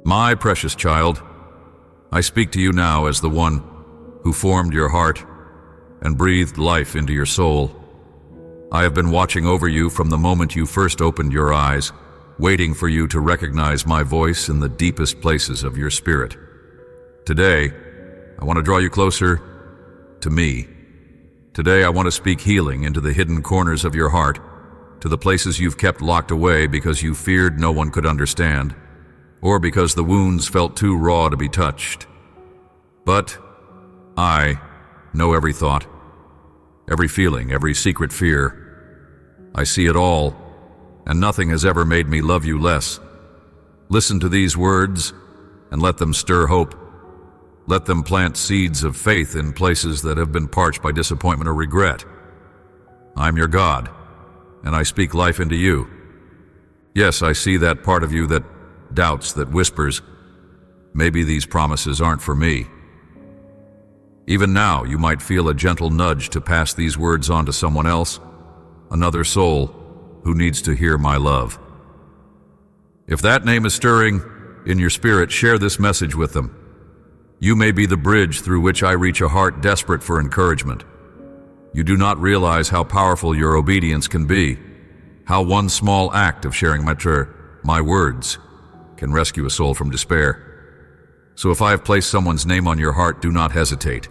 My precious child, I speak to you now as the one who formed your heart and breathed life into your soul. I have been watching over you from the moment you first opened your eyes, waiting for you to recognize my voice in the deepest places of your spirit. Today, I want to draw you closer to me. Today, I want to speak healing into the hidden corners of your heart, to the places you've kept locked away because you feared no one could understand, or because the wounds felt too raw to be touched. But I know every thought, every feeling, every secret fear. I see it all, and nothing has ever made me love you less. Listen to these words and let them stir hope. Let them plant seeds of faith in places that have been parched by disappointment or regret. I'm your God, and I speak life into you. Yes, I see that part of you that doubts, that whispers, maybe these promises aren't for me. Even now, you might feel a gentle nudge to pass these words on to someone else, another soul who needs to hear my love. If that name is stirring in your spirit, share this message with them. You may be the bridge through which I reach a heart desperate for encouragement. You do not realize how powerful your obedience can be, how one small act of sharing my words can rescue a soul from despair. So if I have placed someone's name on your heart, do not hesitate.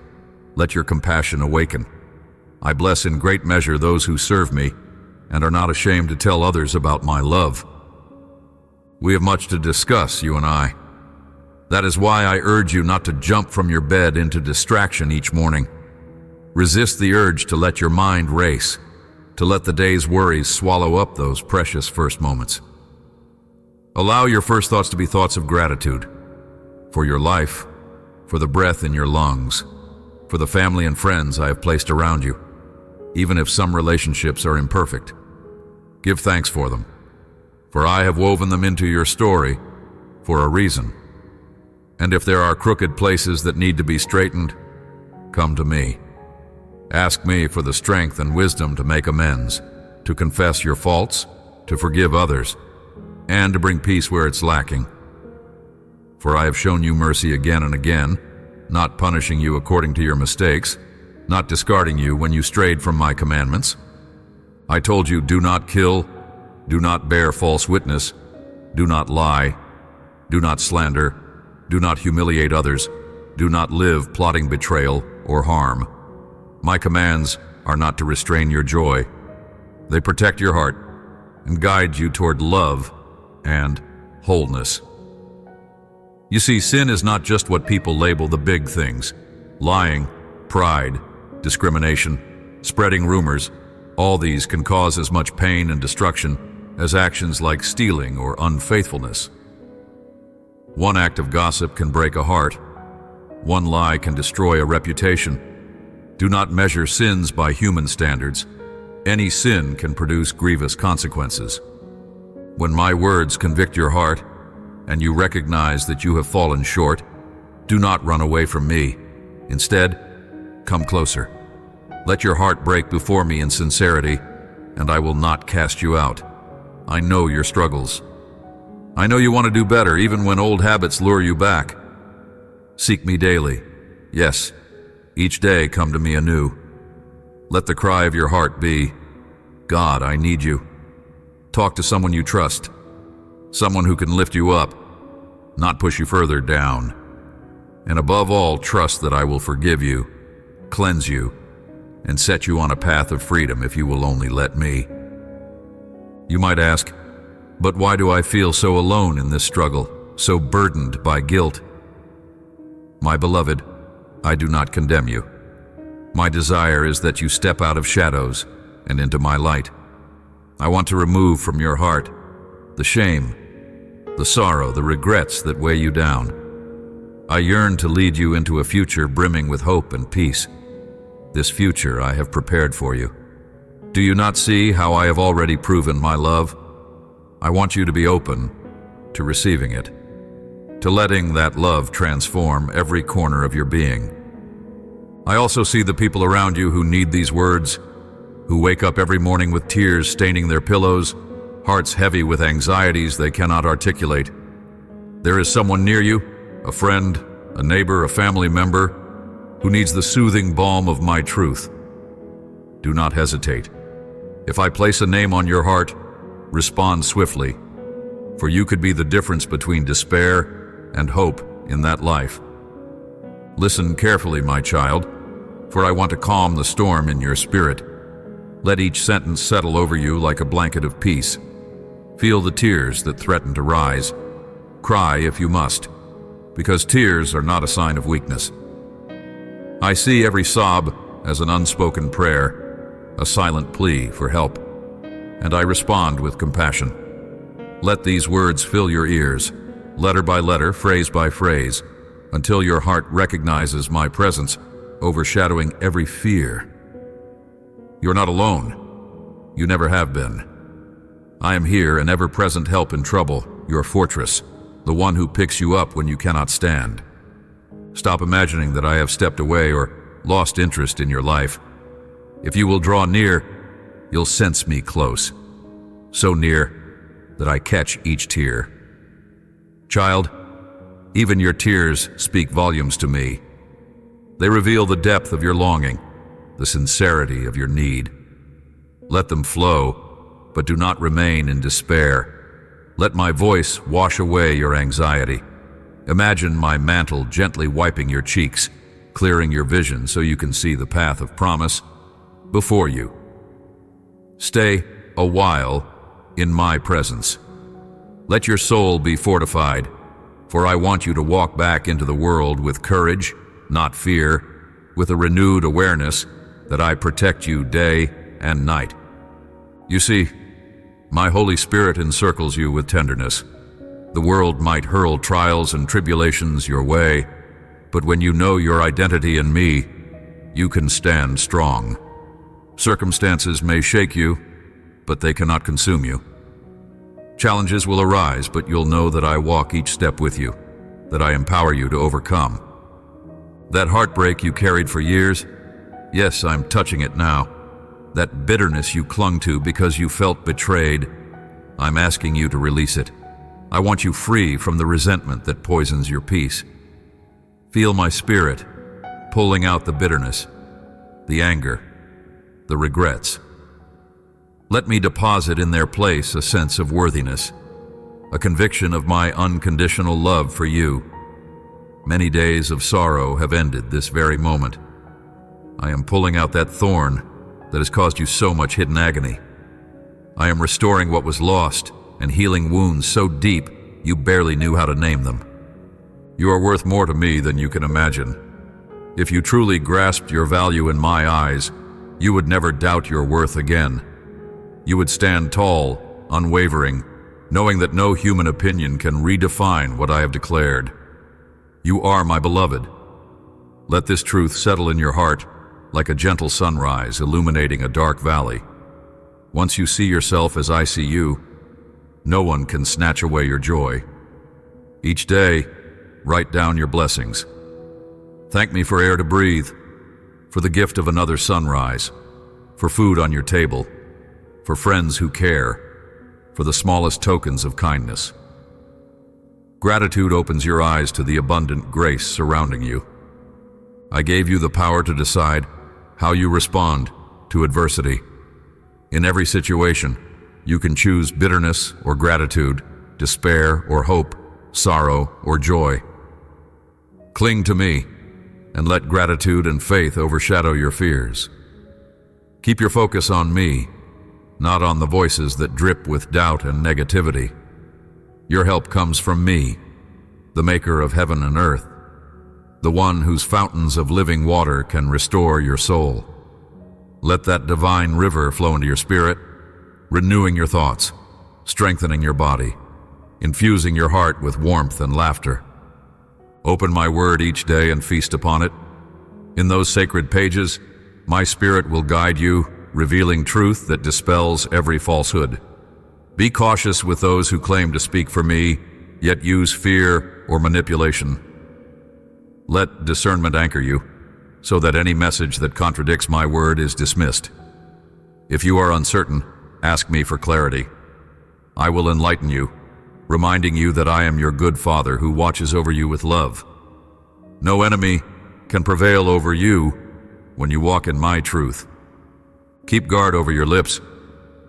Let your compassion awaken. I bless in great measure those who serve me and are not ashamed to tell others about my love. We have much to discuss, you and I. That is why I urge you not to jump from your bed into distraction each morning. Resist the urge to let your mind race, to let the day's worries swallow up those precious first moments. Allow your first thoughts to be thoughts of gratitude for your life, for the breath in your lungs, for the family and friends I have placed around you. Even if some relationships are imperfect, give thanks for them, for I have woven them into your story for a reason. And if there are crooked places that need to be straightened, come to me. Ask me for the strength and wisdom to make amends, to confess your faults, to forgive others, and to bring peace where it's lacking. For I have shown you mercy again and again, not punishing you according to your mistakes, not discarding you when you strayed from my commandments. I told you, do not kill, do not bear false witness, do not lie, do not slander, do not humiliate others, do not live plotting betrayal or harm. My commands are not to restrain your joy. They protect your heart and guide you toward love and wholeness. You see, sin is not just what people label the big things. Lying, pride, discrimination, spreading rumors, all these can cause as much pain and destruction as actions like stealing or unfaithfulness. One act of gossip can break a heart. One lie can destroy a reputation. Do not measure sins by human standards. Any sin can produce grievous consequences. When my words convict your heart, and you recognize that you have fallen short, do not run away from me. Instead, come closer. Let your heart break before me in sincerity, and I will not cast you out. I know your struggles. I know you want to do better, even when old habits lure you back. Seek me daily. Yes, each day come to me anew. Let the cry of your heart be, God, I need you. Talk to someone you trust, someone who can lift you up, not push you further down. And above all, trust that I will forgive you, cleanse you, and set you on a path of freedom if you will only let me. You might ask, but why do I feel so alone in this struggle, so burdened by guilt? My beloved, I do not condemn you. My desire is that you step out of shadows and into my light. I want to remove from your heart the shame, the sorrow, the regrets that weigh you down. I yearn to lead you into a future brimming with hope and peace. This future I have prepared for you. Do you not see how I have already proven my love? I want you to be open to receiving it, to letting that love transform every corner of your being. I also see the people around you who need these words, who wake up every morning with tears staining their pillows, hearts heavy with anxieties they cannot articulate. There is someone near you, a friend, a neighbor, a family member, who needs the soothing balm of my truth. Do not hesitate. If I place a name on your heart, respond swiftly, for you could be the difference between despair and hope in that life. Listen carefully, my child, for I want to calm the storm in your spirit. Let each sentence settle over you like a blanket of peace. Feel the tears that threaten to rise. Cry if you must, because tears are not a sign of weakness. I see every sob as an unspoken prayer, a silent plea for help, and I respond with compassion. Let these words fill your ears, letter by letter, phrase by phrase, until your heart recognizes my presence, overshadowing every fear. You're not alone. You never have been. I am here, an ever-present help in trouble, your fortress, the one who picks you up when you cannot stand. Stop imagining that I have stepped away or lost interest in your life. If you will draw near, you'll sense me close, so near that I catch each tear. Child, even your tears speak volumes to me. They reveal the depth of your longing, the sincerity of your need. Let them flow, but do not remain in despair. Let my voice wash away your anxiety. Imagine my mantle gently wiping your cheeks, clearing your vision so you can see the path of promise before you. Stay a while in my presence. Let your soul be fortified, for I want you to walk back into the world with courage, not fear, with a renewed awareness that I protect you day and night. You see, my Holy Spirit encircles you with tenderness. The world might hurl trials and tribulations your way, but when you know your identity in me, you can stand strong. Circumstances may shake you, but they cannot consume you. Challenges will arise, but you'll know that I walk each step with you, that I empower you to overcome. That heartbreak you carried for years, yes, I'm touching it now. That bitterness you clung to because you felt betrayed, I'm asking you to release it. I want you free from the resentment that poisons your peace. Feel my spirit pulling out the bitterness, the anger, the regrets. Let me deposit in their place a sense of worthiness, a conviction of my unconditional love for you. Many days of sorrow have ended this very moment. I am pulling out that thorn that has caused you so much hidden agony. I am restoring what was lost and healing wounds so deep you barely knew how to name them. You are worth more to me than you can imagine. If you truly grasped your value in my eyes, you would never doubt your worth again. You would stand tall, unwavering, knowing that no human opinion can redefine what I have declared. You are my beloved. Let this truth settle in your heart like a gentle sunrise illuminating a dark valley. Once you see yourself as I see you, no one can snatch away your joy. Each day, write down your blessings. Thank me for air to breathe, for the gift of another sunrise, for food on your table, for friends who care, for the smallest tokens of kindness. Gratitude opens your eyes to the abundant grace surrounding you. I gave you the power to decide how you respond to adversity. In every situation, you can choose bitterness or gratitude, despair or hope, sorrow or joy. Cling to me and let gratitude and faith overshadow your fears. Keep your focus on me, not on the voices that drip with doubt and negativity. Your help comes from me, the maker of heaven and earth, the one whose fountains of living water can restore your soul. Let that divine river flow into your spirit, renewing your thoughts, strengthening your body, infusing your heart with warmth and laughter. Open my word each day and feast upon it. In those sacred pages, my spirit will guide you, revealing truth that dispels every falsehood. Be cautious with those who claim to speak for me, yet use fear or manipulation. Let discernment anchor you, so that any message that contradicts my word is dismissed. If you are uncertain, ask me for clarity. I will enlighten you, reminding you that I am your good Father who watches over you with love. No enemy can prevail over you when you walk in my truth. Keep guard over your lips.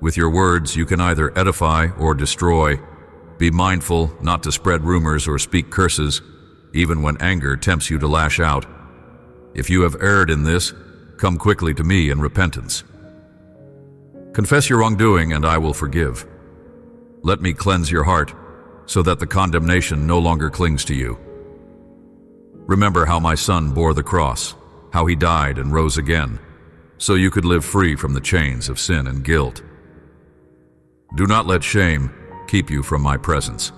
With your words, you can either edify or destroy. Be mindful not to spread rumors or speak curses, even when anger tempts you to lash out. If you have erred in this, come quickly to me in repentance. Confess your wrongdoing, and I will forgive. Let me cleanse your heart, so that the condemnation no longer clings to you. Remember how my Son bore the cross, how he died and rose again, so you could live free from the chains of sin and guilt. Do not let shame keep you from my presence.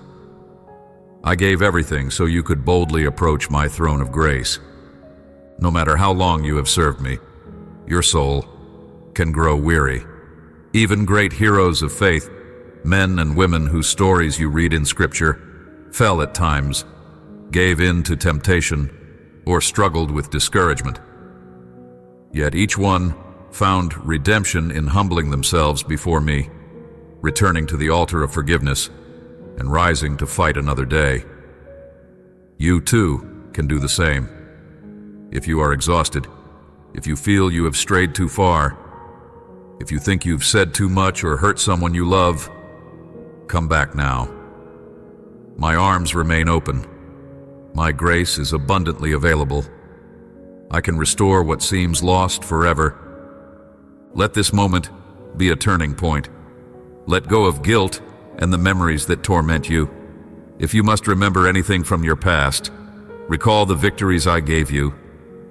I gave everything so you could boldly approach my throne of grace. No matter how long you have served me, your soul can grow weary. Even great heroes of faith, men and women whose stories you read in Scripture, fell at times, gave in to temptation, or struggled with discouragement. Yet each one found redemption in humbling themselves before me, returning to the altar of forgiveness, and rising to fight another day. You too can do the same. If you are exhausted, if you feel you have strayed too far, if you think you've said too much or hurt someone you love, come back now. My arms remain open. My grace is abundantly available. I can restore what seems lost forever. Let this moment be a turning point. Let go of guilt and the memories that torment you. If you must remember anything from your past, recall the victories I gave you.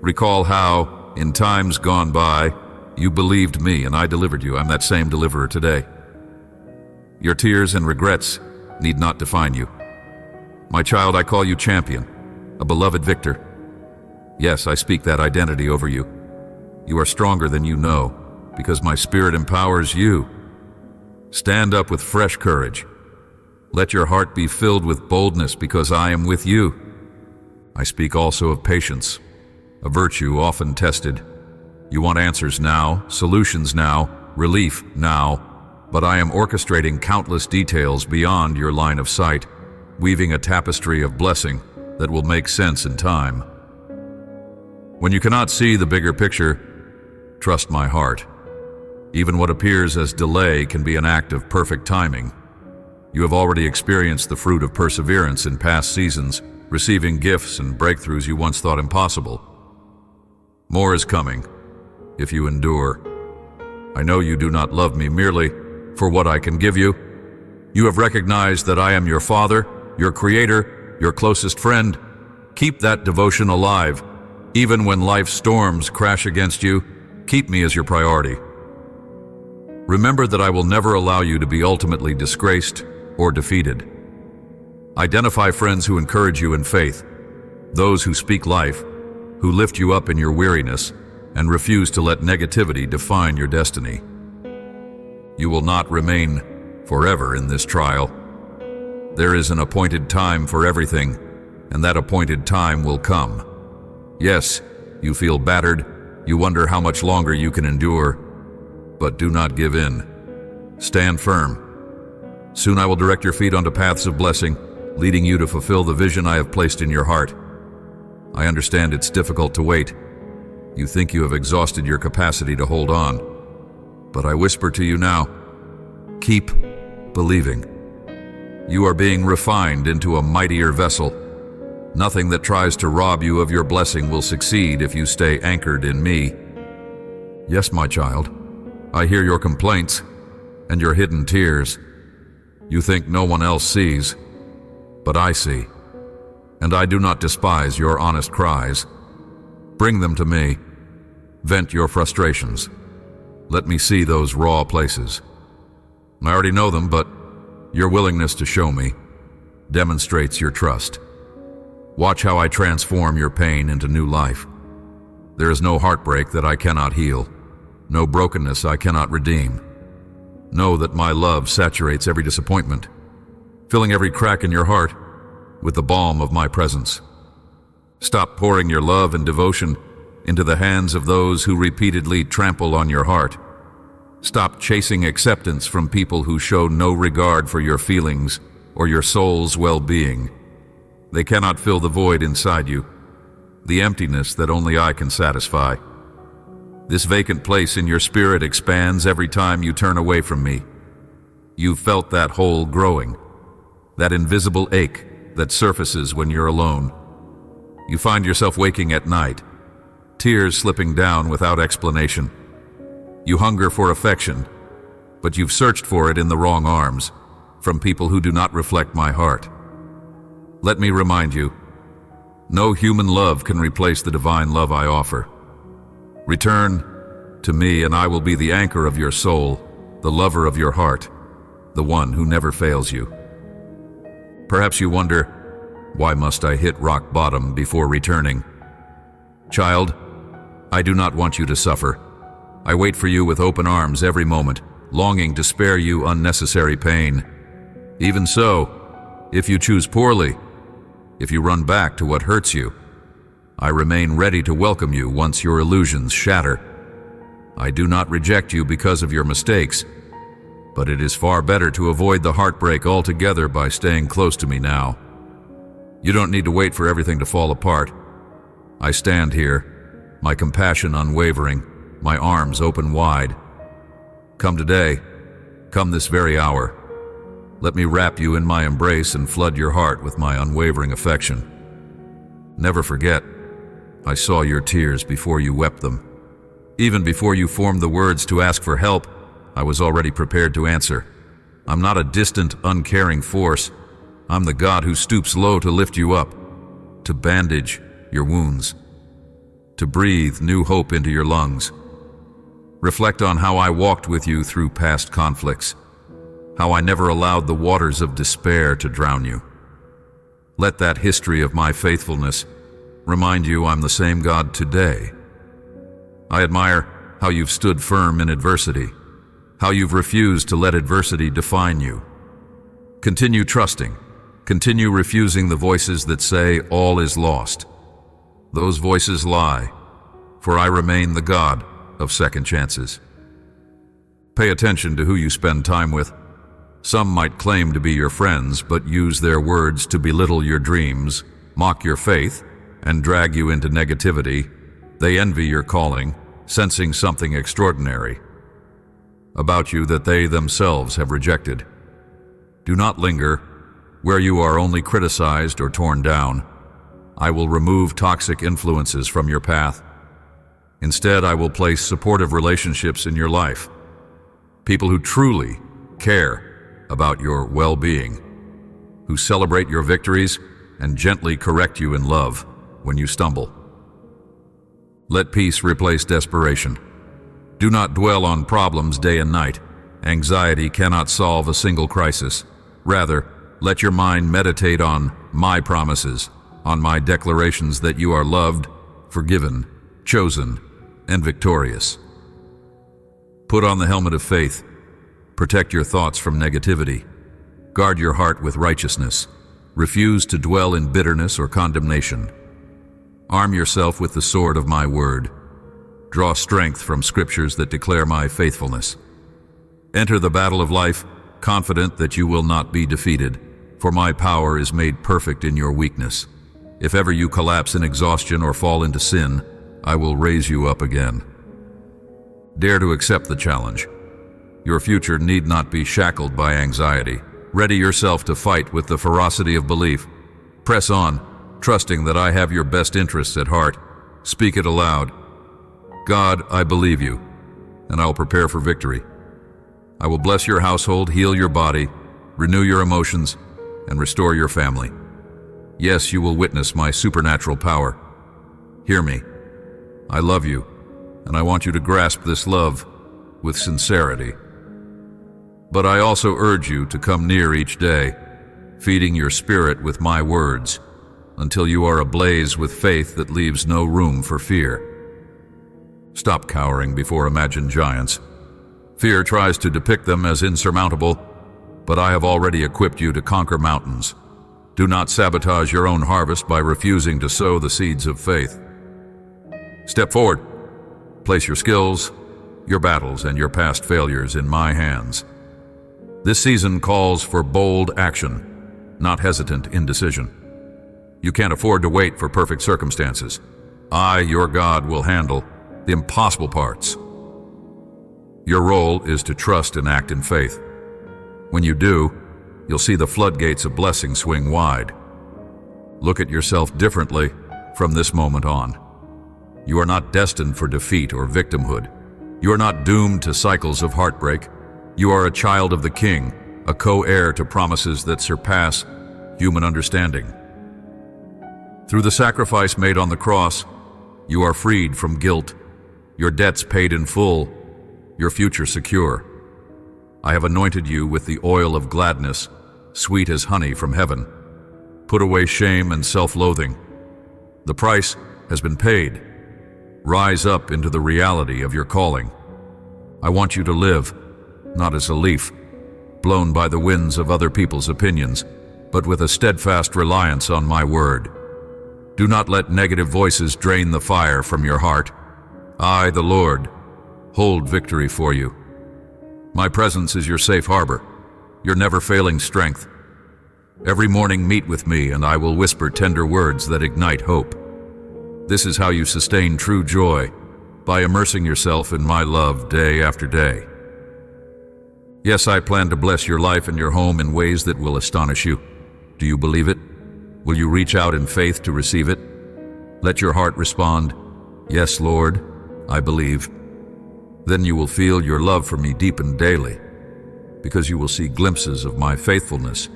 Recall how, in times gone by, you believed me and I delivered you. I'm that same deliverer today. Your tears and regrets need not define you. My child, I call you champion, a beloved victor. Yes, I speak that identity over you. You are stronger than you know, because my Spirit empowers you. Stand up with fresh courage. Let your heart be filled with boldness, because I am with you. I speak also of patience, a virtue often tested. You want answers now, solutions now, relief now, but I am orchestrating countless details beyond your line of sight, weaving a tapestry of blessing that will make sense in time. When you cannot see the bigger picture, trust my heart. Even what appears as delay can be an act of perfect timing. You have already experienced the fruit of perseverance in past seasons, receiving gifts and breakthroughs you once thought impossible. More is coming, if you endure. I know you do not love me merely for what I can give you. You have recognized that I am your Father, your Creator, your closest friend. Keep that devotion alive. Even when life's storms crash against you, keep me as your priority. Remember that I will never allow you to be ultimately disgraced or defeated. Identify friends who encourage you in faith, those who speak life, who lift you up in your weariness, and refuse to let negativity define your destiny. You will not remain forever in this trial. There is an appointed time for everything, and that appointed time will come. Yes, you feel battered, you wonder how much longer you can endure, but do not give in. Stand firm. Soon I will direct your feet onto paths of blessing, leading you to fulfill the vision I have placed in your heart. I understand it's difficult to wait. You think you have exhausted your capacity to hold on, but I whisper to you now, keep believing. You are being refined into a mightier vessel. Nothing that tries to rob you of your blessing will succeed if you stay anchored in me. Yes, my child, I hear your complaints and your hidden tears. You think no one else sees, but I see, and I do not despise your honest cries. Bring them to me. Vent your frustrations. Let me see those raw places. I already know them, but your willingness to show me demonstrates your trust. Watch how I transform your pain into new life. There is no heartbreak that I cannot heal, no brokenness I cannot redeem. Know that my love saturates every disappointment, filling every crack in your heart with the balm of my presence. Stop pouring your love and devotion into the hands of those who repeatedly trample on your heart. Stop chasing acceptance from people who show no regard for your feelings or your soul's well-being. They cannot fill the void inside you, the emptiness that only I can satisfy. This vacant place in your spirit expands every time you turn away from me. You've felt that hole growing, that invisible ache that surfaces when you're alone. You find yourself waking at night, tears slipping down without explanation. You hunger for affection, but you've searched for it in the wrong arms, from people who do not reflect my heart. Let me remind you, no human love can replace the divine love I offer. Return to me and I will be the anchor of your soul, the lover of your heart, the one who never fails you. Perhaps you wonder, why must I hit rock bottom before returning? Child, I do not want you to suffer. I wait for you with open arms every moment, longing to spare you unnecessary pain. Even so, if you choose poorly, if you run back to what hurts you, I remain ready to welcome you once your illusions shatter. I do not reject you because of your mistakes, but it is far better to avoid the heartbreak altogether by staying close to me now. You don't need to wait for everything to fall apart. I stand here, my compassion unwavering, my arms open wide. Come today, come this very hour. Let me wrap you in my embrace and flood your heart with my unwavering affection. Never forget, I saw your tears before you wept them. Even before you formed the words to ask for help, I was already prepared to answer. I'm not a distant, uncaring force. I'm the God who stoops low to lift you up, to bandage your wounds, to breathe new hope into your lungs. Reflect on how I walked with you through past conflicts, how I never allowed the waters of despair to drown you. Let that history of my faithfulness remind you I'm the same God today. I admire how you've stood firm in adversity, how you've refused to let adversity define you. Continue trusting, continue refusing the voices that say all is lost. Those voices lie, for I remain the God of second chances. Pay attention to who you spend time with. Some might claim to be your friends, but use their words to belittle your dreams, mock your faith, and drag you into negativity. They envy your calling, sensing something extraordinary about you that they themselves have rejected. Do not linger where you are only criticized or torn down. I will remove toxic influences from your path. Instead, I will place supportive relationships in your life, people who truly care about your well-being, who celebrate your victories and gently correct you in love when you stumble. Let peace replace desperation. Do not dwell on problems day and night. Anxiety cannot solve a single crisis. Rather, let your mind meditate on my promises, on my declarations that you are loved, forgiven, chosen, and victorious. Put on the helmet of faith. Protect your thoughts from negativity. Guard your heart with righteousness. Refuse to dwell in bitterness or condemnation. Arm yourself with the sword of my word. Draw strength from scriptures that declare my faithfulness. Enter the battle of life, confident that you will not be defeated, for my power is made perfect in your weakness. If ever you collapse in exhaustion or fall into sin, I will raise you up again. Dare to accept the challenge. Your future need not be shackled by anxiety. Ready yourself to fight with the ferocity of belief. Press on, trusting that I have your best interests at heart. Speak it aloud. God, I believe you, and I will prepare for victory. I will bless your household, heal your body, renew your emotions, and restore your family. Yes, you will witness my supernatural power. Hear me. I love you, and I want you to grasp this love with sincerity. But I also urge you to come near each day, feeding your spirit with my words, until you are ablaze with faith that leaves no room for fear. Stop cowering before imagined giants. Fear tries to depict them as insurmountable, but I have already equipped you to conquer mountains. Do not sabotage your own harvest by refusing to sow the seeds of faith. Step forward. Place your skills, your battles, and your past failures in my hands. This season calls for bold action. not hesitant indecision. You can't afford to wait for perfect circumstances. I, your God, will handle the impossible parts. Your role is to trust and act in faith. When you do, you'll see the floodgates of blessing swing wide. Look at yourself differently from this moment on. You are not destined for defeat or victimhood. You are not doomed to cycles of heartbreak. You are a child of the King, a co-heir to promises that surpass human understanding. Through the sacrifice made on the cross, you are freed from guilt, your debts paid in full, your future secure. I have anointed you with the oil of gladness, sweet as honey from heaven. Put away shame and self-loathing. The price has been paid. Rise up into the reality of your calling. I want you to live, not as a leaf, blown by the winds of other people's opinions, but with a steadfast reliance on my word. Do not let negative voices drain the fire from your heart. I, the Lord, hold victory for you. My presence is your safe harbor, your never-failing strength. Every morning meet with me, and I will whisper tender words that ignite hope. This is how you sustain true joy, by immersing yourself in my love day after day. Yes, I plan to bless your life and your home in ways that will astonish you. Do you believe it? Will you reach out in faith to receive it? Let your heart respond, "Yes, Lord, I believe." Then you will feel your love for me deepen daily, because you will see glimpses of my faithfulness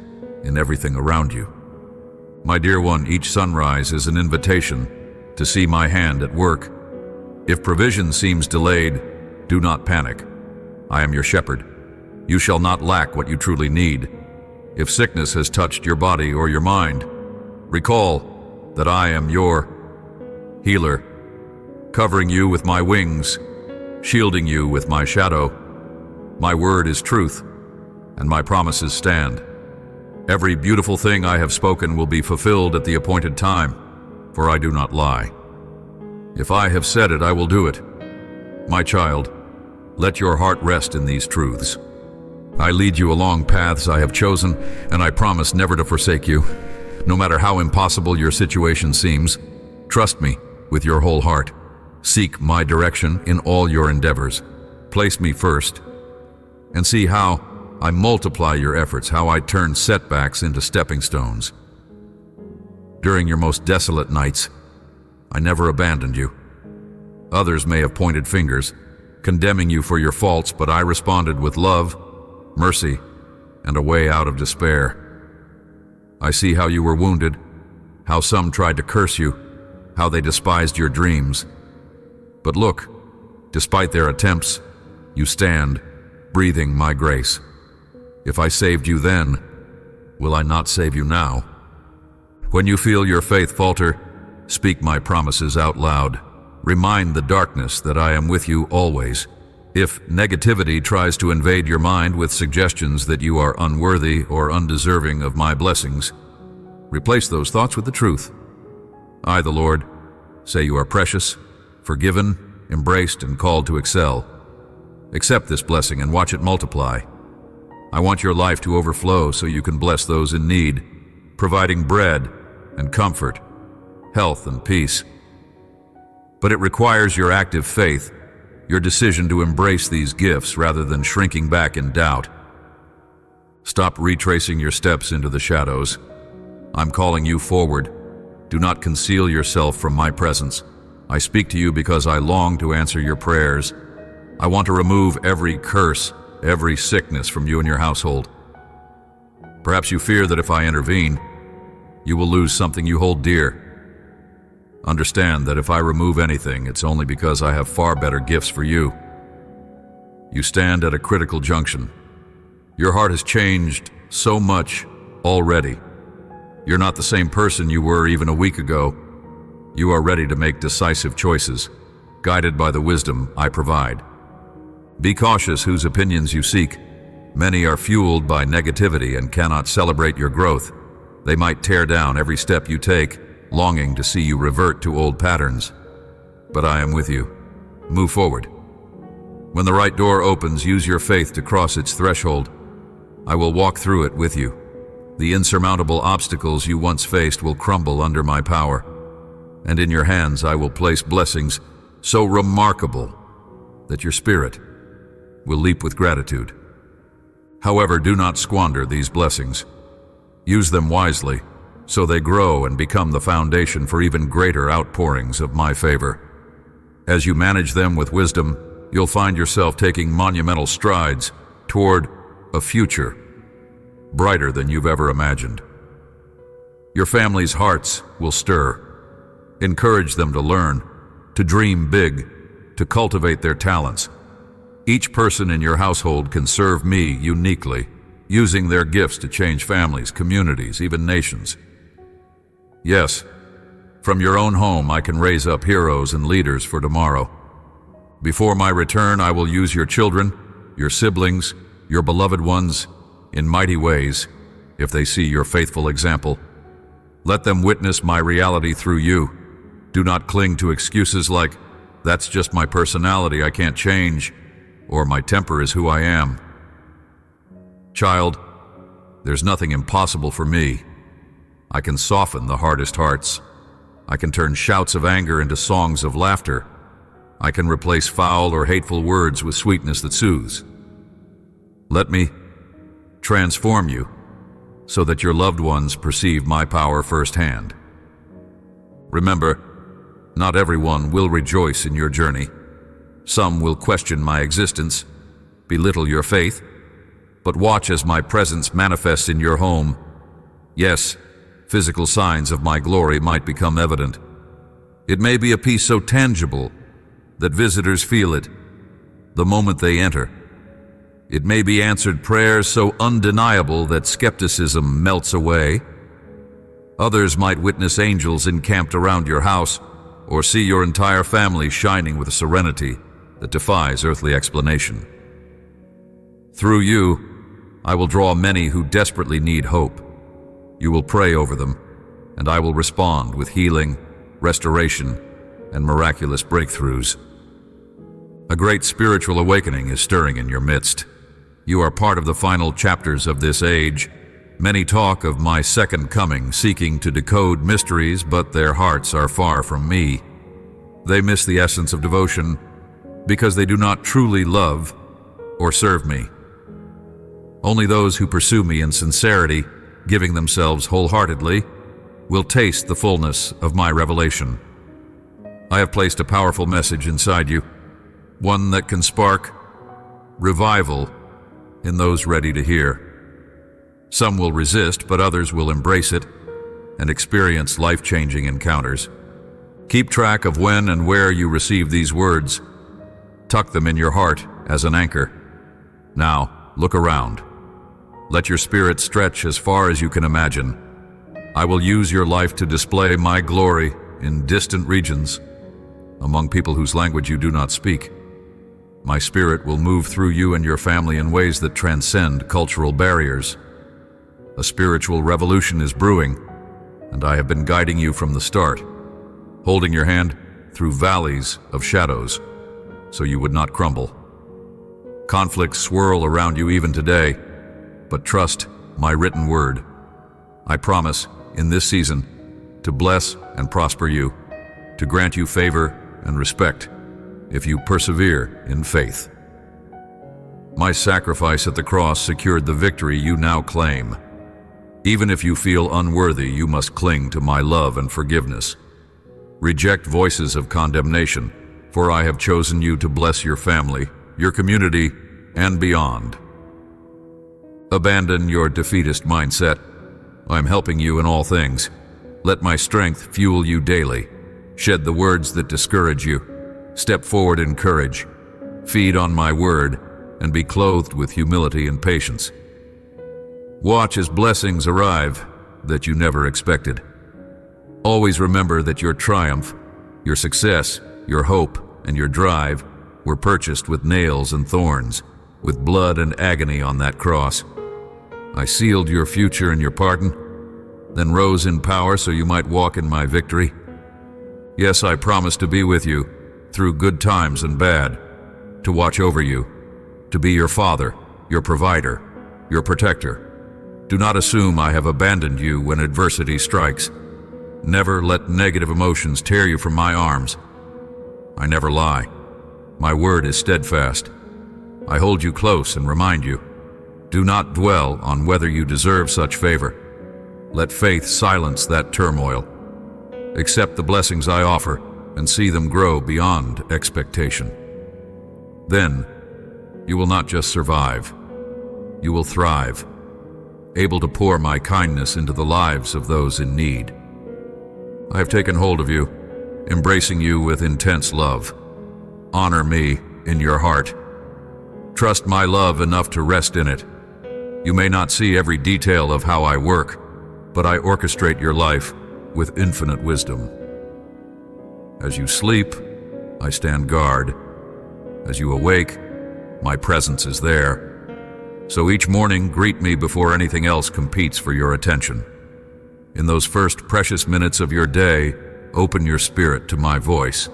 in everything around you. My dear one, each sunrise is an invitation to see my hand at work. If provision seems delayed, do not panic. I am your shepherd. You shall not lack what you truly need. If sickness has touched your body or your mind, recall that I am your healer, covering you with my wings, shielding you with my shadow. My word is truth, and my promises stand. Every beautiful thing I have spoken will be fulfilled at the appointed time, for I do not lie. If I have said it, I will do it. My child, let your heart rest in these truths. I lead you along paths I have chosen, and I promise never to forsake you. No matter how impossible your situation seems, trust me with your whole heart. Seek my direction in all your endeavors. Place me first, and see how I multiply your efforts, how I turn setbacks into stepping stones. During your most desolate nights, I never abandoned you. Others may have pointed fingers, condemning you for your faults, but I responded with love, mercy, and a way out of despair. I see how you were wounded, how some tried to curse you, how they despised your dreams. But look, despite their attempts, you stand, breathing my grace. If I saved you then, will I not save you now? When you feel your faith falter, speak my promises out loud. Remind the darkness that I am with you always. If negativity tries to invade your mind with suggestions that you are unworthy or undeserving of my blessings, replace those thoughts with the truth. I, the Lord, say you are precious, forgiven, embraced, and called to excel. Accept this blessing and watch it multiply. I want your life to overflow so you can bless those in need, providing bread and comfort, health and peace. But it requires your active faith, your decision to embrace these gifts rather than shrinking back in doubt. Stop retracing your steps into the shadows. I'm calling you forward. Do not conceal yourself from my presence. I speak to you because I long to answer your prayers. I want to remove every curse, every sickness from you and your household. Perhaps you fear that if I intervene, you will lose something you hold dear. Understand that if I remove anything, it's only because I have far better gifts for you. You stand at a critical junction. Your heart has changed so much already. You're not the same person you were even a week ago. You are ready to make decisive choices, guided by the wisdom I provide. Be cautious whose opinions you seek. Many are fueled by negativity and cannot celebrate your growth. They might tear down every step you take, longing to see you revert to old patterns. But I am with you. Move forward. When the right door opens, use your faith to cross its threshold. I will walk through it with you. The insurmountable obstacles you once faced will crumble under my power, and in your hands I will place blessings so remarkable that your spirit will leap with gratitude. However, do not squander these blessings. Use them wisely, so they grow and become the foundation for even greater outpourings of my favor. As you manage them with wisdom, you'll find yourself taking monumental strides toward a future brighter than you've ever imagined. Your family's hearts will stir. Encourage them to learn, to dream big, to cultivate their talents. Each person in your household can serve me uniquely, using their gifts to change families, communities, even nations. Yes, from your own home I can raise up heroes and leaders for tomorrow. Before my return, I will use your children, your siblings, your beloved ones, in mighty ways, if they see your faithful example. Let them witness my reality through you. Do not cling to excuses like, "That's just my personality, I can't change," or "My temper is who I am." Child, there's nothing impossible for me. I can soften the hardest hearts. I can turn shouts of anger into songs of laughter. I can replace foul or hateful words with sweetness that soothes. Let me transform you so that your loved ones perceive my power firsthand. Remember, not everyone will rejoice in your journey. Some will question my existence, belittle your faith, but watch as my presence manifests in your home. Yes, physical signs of my glory might become evident. It may be a peace so tangible that visitors feel it the moment they enter. It may be answered prayers so undeniable that skepticism melts away. Others might witness angels encamped around your house, or see your entire family shining with a serenity that defies earthly explanation. Through you, I will draw many who desperately need hope. You will pray over them, and I will respond with healing, restoration, and miraculous breakthroughs. A great spiritual awakening is stirring in your midst. You are part of the final chapters of this age. Many talk of my second coming, seeking to decode mysteries, but their hearts are far from me. They miss the essence of devotion because they do not truly love or serve me. Only those who pursue me in sincerity, giving themselves wholeheartedly, will taste the fullness of my revelation. I have placed a powerful message inside you, one that can spark revival in those ready to hear. Some will resist, but others will embrace it and experience life-changing encounters. Keep track of when and where you receive these words. Tuck them in your heart as an anchor. Now, look around. Let your spirit stretch as far as you can imagine. I will use your life to display my glory in distant regions, among people whose language you do not speak. My spirit will move through you and your family in ways that transcend cultural barriers. A spiritual revolution is brewing, and I have been guiding you from the start, holding your hand through valleys of shadows so you would not crumble. Conflicts swirl around you even today, but trust my written word. I promise, in this season, to bless and prosper you, to grant you favor and respect if you persevere in faith. My sacrifice at the cross secured the victory you now claim. Even if you feel unworthy, you must cling to my love and forgiveness. Reject voices of condemnation, for I have chosen you to bless your family, your community, and beyond. Abandon your defeatist mindset. I'm helping you in all things. Let my strength fuel you daily. Shed the words that discourage you. Step forward in courage. Feed on my word, and be clothed with humility and patience. Watch as blessings arrive that you never expected. Always remember that your triumph, your success, your hope, and your drive were purchased with nails and thorns, with blood and agony on that cross. I sealed your future in your pardon, then rose in power so you might walk in my victory. Yes, I promise to be with you through good times and bad, to watch over you, to be your father, your provider, your protector. Do not assume I have abandoned you when adversity strikes. Never let negative emotions tear you from my arms. I never lie. My word is steadfast. I hold you close and remind you, do not dwell on whether you deserve such favor. Let faith silence that turmoil. Accept the blessings I offer and see them grow beyond expectation. Then, you will not just survive, you will thrive, able to pour my kindness into the lives of those in need. I have taken hold of you, embracing you with intense love. Honor me in your heart. Trust my love enough to rest in it. You may not see every detail of how I work, but I orchestrate your life with infinite wisdom. As you sleep, I stand guard. As you awake, my presence is there. So each morning, greet me before anything else competes for your attention. In those first precious minutes of your day, open your spirit to my voice.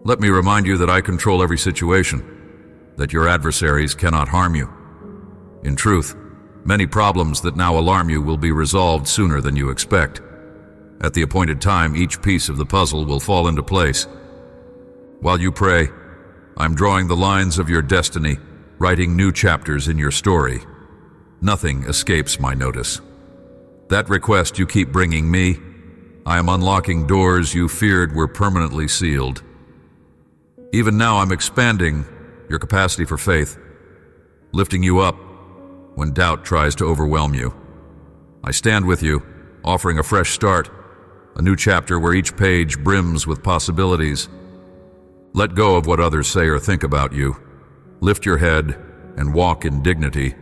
Let me remind you that I control every situation, that your adversaries cannot harm you. In truth, many problems that now alarm you will be resolved sooner than you expect. At the appointed time, each piece of the puzzle will fall into place. While you pray, I'm drawing the lines of your destiny, writing new chapters in your story. Nothing escapes my notice. That request you keep bringing me, I am unlocking doors you feared were permanently sealed. Even now I'm expanding your capacity for faith, lifting you up when doubt tries to overwhelm you. I stand with you, offering a fresh start, a new chapter where each page brims with possibilities. Let go of what others say or think about you. Lift your head and walk in dignity.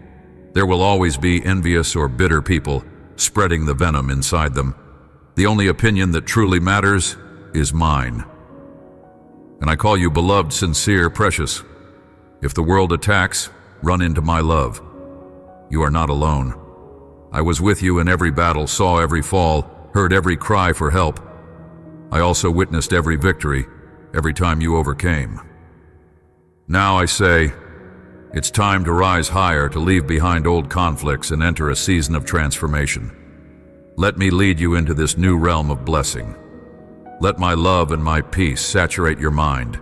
There will always be envious or bitter people spreading the venom inside them. The only opinion that truly matters is mine. And I call you beloved, sincere, precious. If the world attacks, run into my love. You are not alone. I was with you in every battle, saw every fall, heard every cry for help. I also witnessed every victory, every time you overcame. Now I say, it's time to rise higher, to leave behind old conflicts and enter a season of transformation. Let me lead you into this new realm of blessing. Let my love and my peace saturate your mind,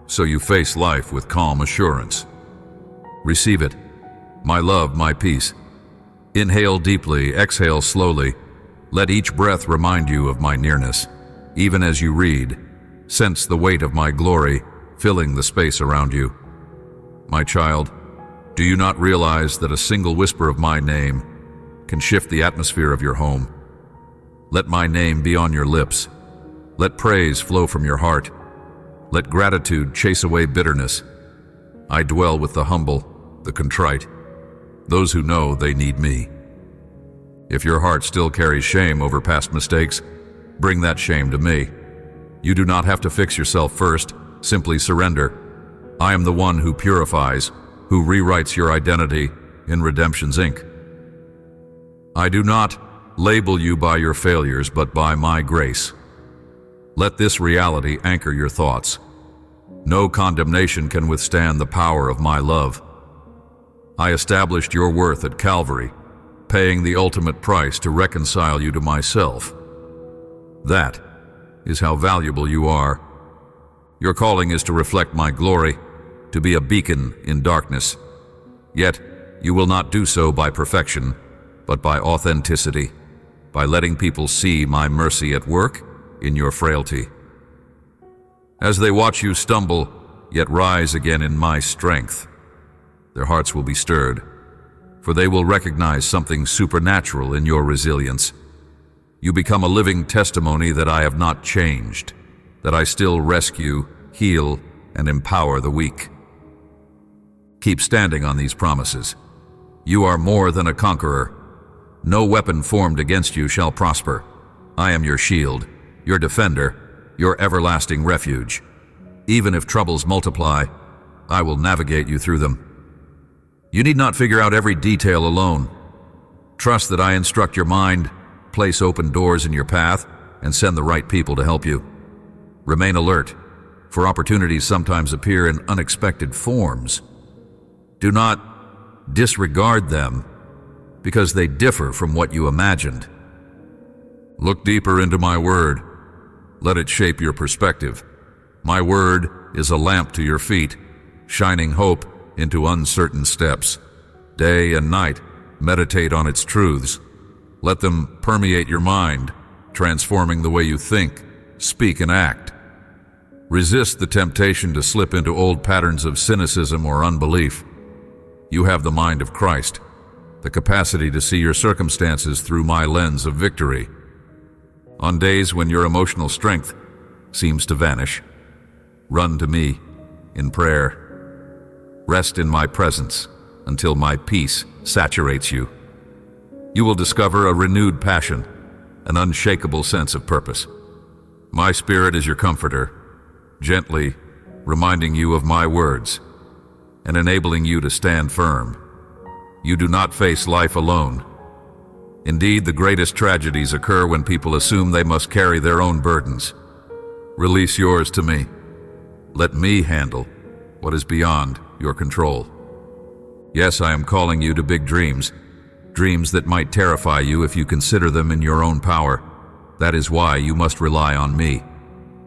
so you face life with calm assurance. Receive it, my love, my peace. Inhale deeply, exhale slowly. Let each breath remind you of my nearness. Even as you read, sense the weight of my glory filling the space around you. My child, do you not realize that a single whisper of my name can shift the atmosphere of your home? Let my name be on your lips. Let praise flow from your heart. Let gratitude chase away bitterness. I dwell with the humble, the contrite, those who know they need me. If your heart still carries shame over past mistakes, bring that shame to me. You do not have to fix yourself first, simply surrender. I am the one who purifies, who rewrites your identity in redemption's ink. I do not label you by your failures, but by my grace. Let this reality anchor your thoughts. No condemnation can withstand the power of my love. I established your worth at Calvary, paying the ultimate price to reconcile you to myself. That is how valuable you are. Your calling is to reflect my glory, to be a beacon in darkness. Yet, you will not do so by perfection, but by authenticity, by letting people see my mercy at work in your frailty. As they watch you stumble, yet rise again in my strength, their hearts will be stirred, for they will recognize something supernatural in your resilience. You become a living testimony that I have not changed, that I still rescue, heal, and empower the weak. Keep standing on these promises. You are more than a conqueror. No weapon formed against you shall prosper. I am your shield, your defender, your everlasting refuge. Even if troubles multiply, I will navigate you through them. You need not figure out every detail alone. Trust that I instruct your mind, place open doors in your path, and send the right people to help you. Remain alert, for opportunities sometimes appear in unexpected forms. Do not disregard them. because they differ from what you imagined. Look deeper into my word. Let it shape your perspective. My word is a lamp to your feet, shining hope into uncertain steps. Day and night, meditate on its truths. Let them permeate your mind, transforming the way you think, speak, and act. Resist the temptation to slip into old patterns of cynicism or unbelief. You have the mind of Christ, the capacity to see your circumstances through my lens of victory. On days when your emotional strength seems to vanish, run to me in prayer. Rest in my presence until my peace saturates you. You will discover a renewed passion, an unshakable sense of purpose. My spirit is your comforter, gently reminding you of my words and enabling you to stand firm. You do not face life alone. Indeed, the greatest tragedies occur when people assume they must carry their own burdens. Release yours to me. Let me handle what is beyond your control. Yes, I am calling you to big dreams, dreams that might terrify you if you consider them in your own power. That is why you must rely on me.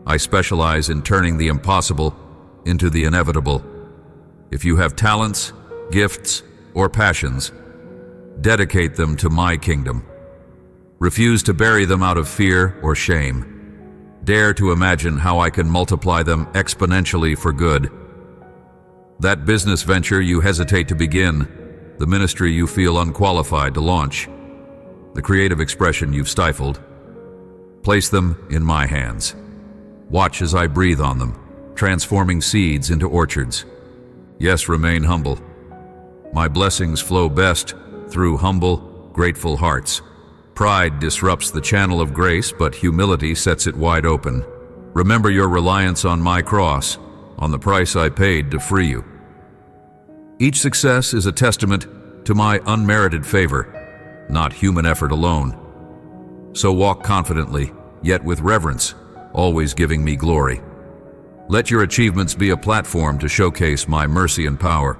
I specialize in turning the impossible into the inevitable. If you have talents, gifts, or passions, dedicate them to my kingdom. Refuse to bury them out of fear or shame. Dare to imagine how I can multiply them exponentially for good. That business venture you hesitate to begin, the ministry you feel unqualified to launch, the creative expression you've stifled, place them in my hands. Watch as I breathe on them, transforming seeds into orchards. Yes, remain humble. My blessings flow best through humble, grateful hearts. Pride disrupts the channel of grace, but humility sets it wide open. Remember your reliance on my cross, on the price I paid to free you. Each success is a testament to my unmerited favor, not human effort alone. So walk confidently, yet with reverence, always giving me glory. Let your achievements be a platform to showcase my mercy and power.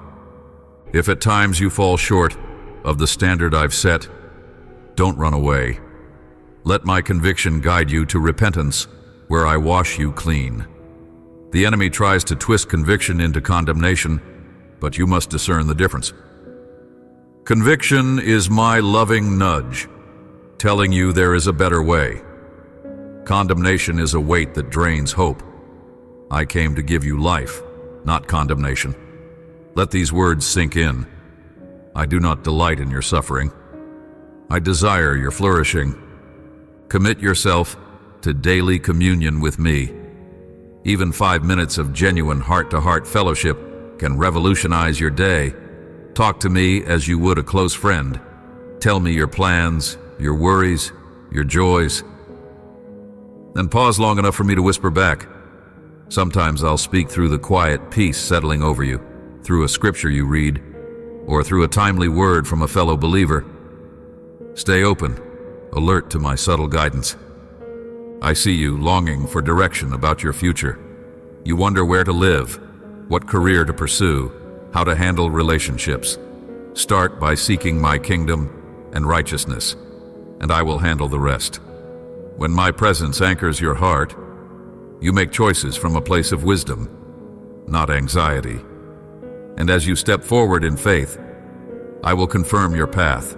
If at times you fall short of the standard I've set, don't run away. Let my conviction guide you to repentance, where I wash you clean. The enemy tries to twist conviction into condemnation, but you must discern the difference. Conviction is my loving nudge, telling you there is a better way. Condemnation is a weight that drains hope. I came to give you life, not condemnation. Let these words sink in. I do not delight in your suffering. I desire your flourishing. Commit yourself to daily communion with me. Even 5 minutes of genuine heart-to-heart fellowship can revolutionize your day. Talk to me as you would a close friend. Tell me your plans, your worries, your joys. Then pause long enough for me to whisper back. Sometimes I'll speak through the quiet peace settling over you, through a scripture you read, or through a timely word from a fellow believer. Stay open, alert to my subtle guidance. I see you longing for direction about your future. You wonder where to live, what career to pursue, how to handle relationships. Start by seeking my kingdom and righteousness, and I will handle the rest. When my presence anchors your heart, you make choices from a place of wisdom, not anxiety. And as you step forward in faith, I will confirm your path,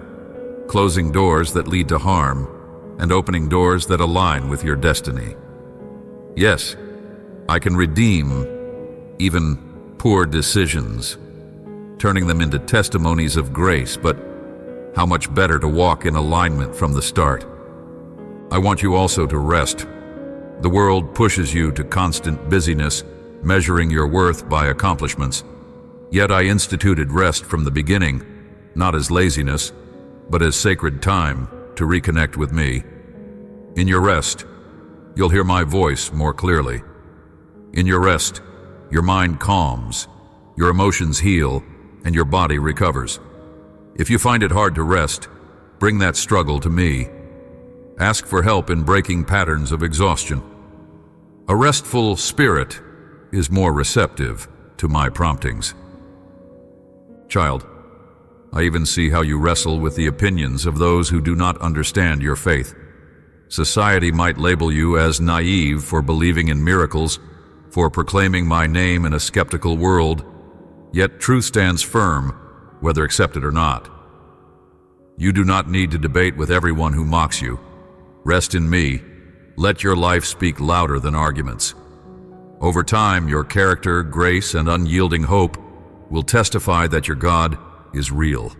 closing doors that lead to harm and opening doors that align with your destiny. Yes, I can redeem even poor decisions, turning them into testimonies of grace, but how much better to walk in alignment from the start. I want you also to rest. The world pushes you to constant busyness, measuring your worth by accomplishments. Yet I instituted rest from the beginning, not as laziness, but as sacred time to reconnect with me. In your rest, you'll hear my voice more clearly. In your rest, your mind calms, your emotions heal, and your body recovers. If you find it hard to rest, bring that struggle to me. Ask for help in breaking patterns of exhaustion. A restful spirit is more receptive to my promptings. Child, I even see how you wrestle with the opinions of those who do not understand your faith. Society might label you as naive for believing in miracles, for proclaiming my name in a skeptical world, yet truth stands firm, whether accepted or not. You do not need to debate with everyone who mocks you. Rest in me. Let your life speak louder than arguments. Over time, your character, grace, and unyielding hope will testify that your God is real.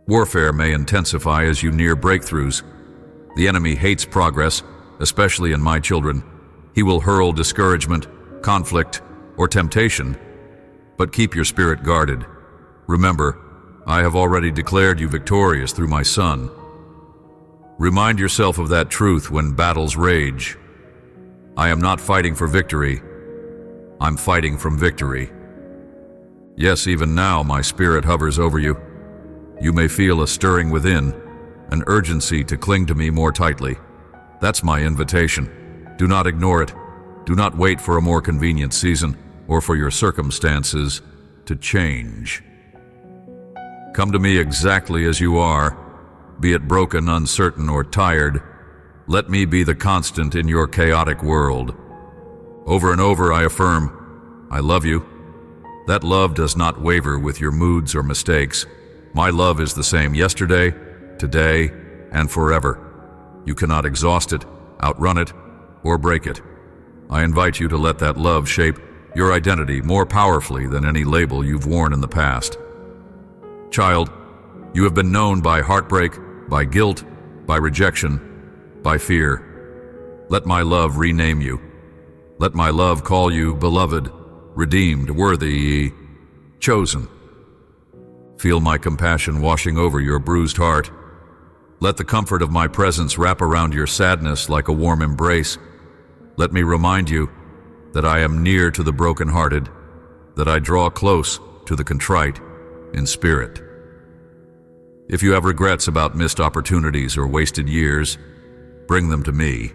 Warfare may intensify as you near breakthroughs. The enemy hates progress, especially in my children. He will hurl discouragement, conflict, or temptation. But keep your spirit guarded. Remember, I have already declared you victorious through my Son. Remind yourself of that truth when battles rage. I am not fighting for victory. I'm fighting from victory. Yes, even now my spirit hovers over you. You may feel a stirring within, an urgency to cling to me more tightly. That's my invitation. Do not ignore it. Do not wait for a more convenient season or for your circumstances to change. Come to me exactly as you are, be it broken, uncertain, or tired. Let me be the constant in your chaotic world. Over and over I affirm, I love you. That love does not waver with your moods or mistakes. My love is the same yesterday, today, and forever. You cannot exhaust it, outrun it, or break it. I invite you to let that love shape your identity more powerfully than any label you've worn in the past. Child, you have been known by heartbreak, by guilt, by rejection, by fear. Let my love rename you. Let my love call you beloved, redeemed, worthy, chosen. Feel my compassion washing over your bruised heart. Let the comfort of my presence wrap around your sadness like a warm embrace. Let me remind you that I am near to the brokenhearted, that I draw close to the contrite in spirit. If you have regrets about missed opportunities or wasted years, bring them to me.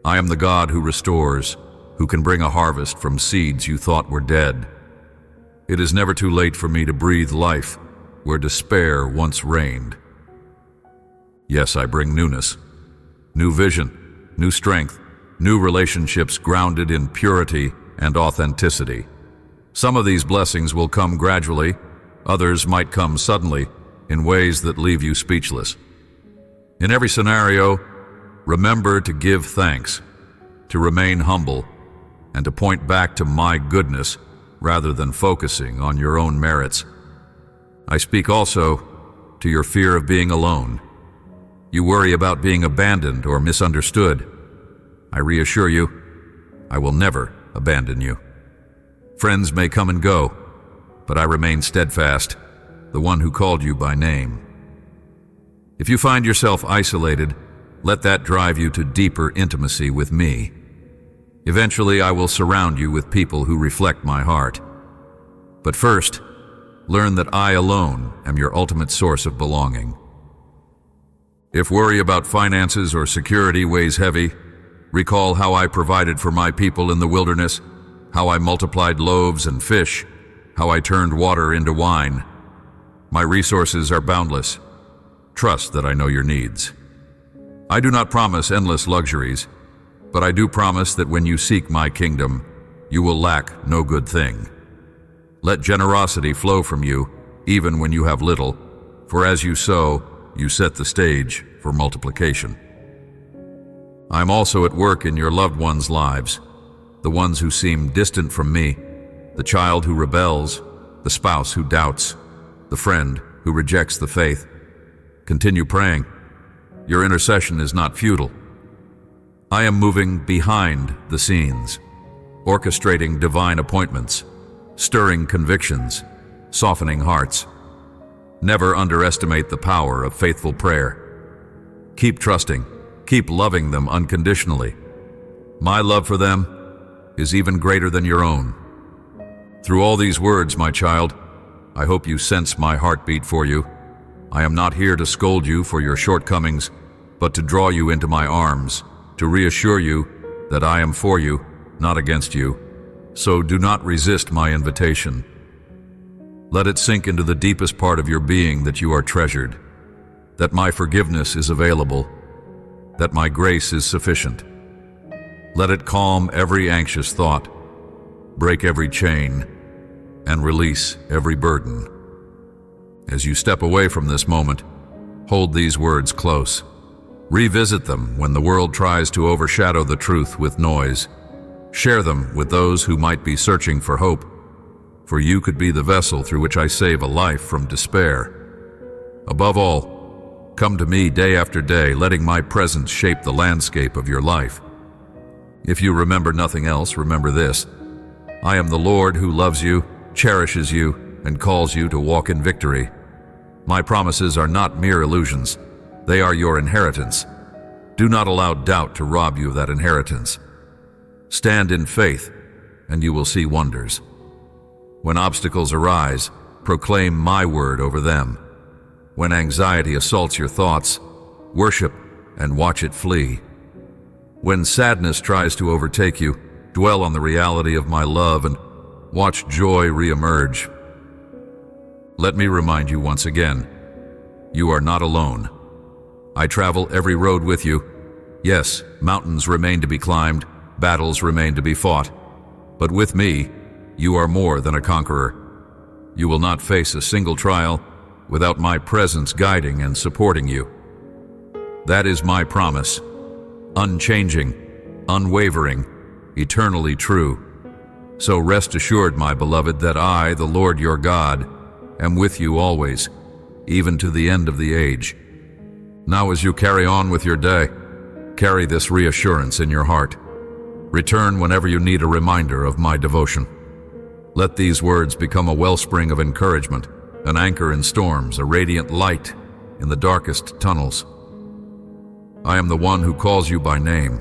I am the God who restores, who can bring a harvest from seeds you thought were dead. It is never too late for me to breathe life where despair once reigned. Yes, I bring newness, new vision, new strength, new relationships grounded in purity and authenticity. Some of these blessings will come gradually, others might come suddenly in ways that leave you speechless. In every scenario, remember to give thanks, to remain humble, and to point back to my goodness rather than focusing on your own merits. I speak also to your fear of being alone. You worry about being abandoned or misunderstood. I reassure you, I will never abandon you. Friends may come and go, but I remain steadfast, the one who called you by name. If you find yourself isolated, let that drive you to deeper intimacy with me. Eventually, I will surround you with people who reflect my heart. But first, learn that I alone am your ultimate source of belonging. If worry about finances or security weighs heavy, recall how I provided for my people in the wilderness, how I multiplied loaves and fish, how I turned water into wine. My resources are boundless. Trust that I know your needs. I do not promise endless luxuries, but I do promise that when you seek my kingdom, you will lack no good thing. Let generosity flow from you, even when you have little, for as you sow, you set the stage for multiplication. I am also at work in your loved ones' lives, the ones who seem distant from me, the child who rebels, the spouse who doubts, the friend who rejects the faith. Continue praying. Your intercession is not futile. I am moving behind the scenes, orchestrating divine appointments, stirring convictions, softening hearts. Never underestimate the power of faithful prayer. Keep trusting, keep loving them unconditionally. My love for them is even greater than your own. Through all these words, my child, I hope you sense my heartbeat for you. I am not here to scold you for your shortcomings, but to draw you into my arms, to reassure you that I am for you, not against you. So do not resist my invitation. Let it sink into the deepest part of your being that you are treasured, that my forgiveness is available, that my grace is sufficient. Let it calm every anxious thought, break every chain, and release every burden. As you step away from this moment, hold these words close. Revisit them when the world tries to overshadow the truth with noise. Share them with those who might be searching for hope, for you could be the vessel through which I save a life from despair. Above all, come to me day after day, letting my presence shape the landscape of your life. If you remember nothing else, remember this: I am the Lord who loves you, cherishes you, and calls you to walk in victory. My promises are not mere illusions. They are your inheritance. Do not allow doubt to rob you of that inheritance. Stand in faith, and you will see wonders. When obstacles arise, proclaim my word over them. When anxiety assaults your thoughts, worship and watch it flee. When sadness tries to overtake you, dwell on the reality of my love and watch joy reemerge. Let me remind you once again, you are not alone. I travel every road with you. Yes, mountains remain to be climbed, battles remain to be fought. But with me, you are more than a conqueror. You will not face a single trial without my presence guiding and supporting you. That is my promise, unchanging, unwavering, eternally true. So rest assured, my beloved, that I, the Lord your God, am with you always, even to the end of the age. Now as you carry on with your day, carry this reassurance in your heart. Return whenever you need a reminder of my devotion. Let these words become a wellspring of encouragement, an anchor in storms, a radiant light in the darkest tunnels. I am the one who calls you by name.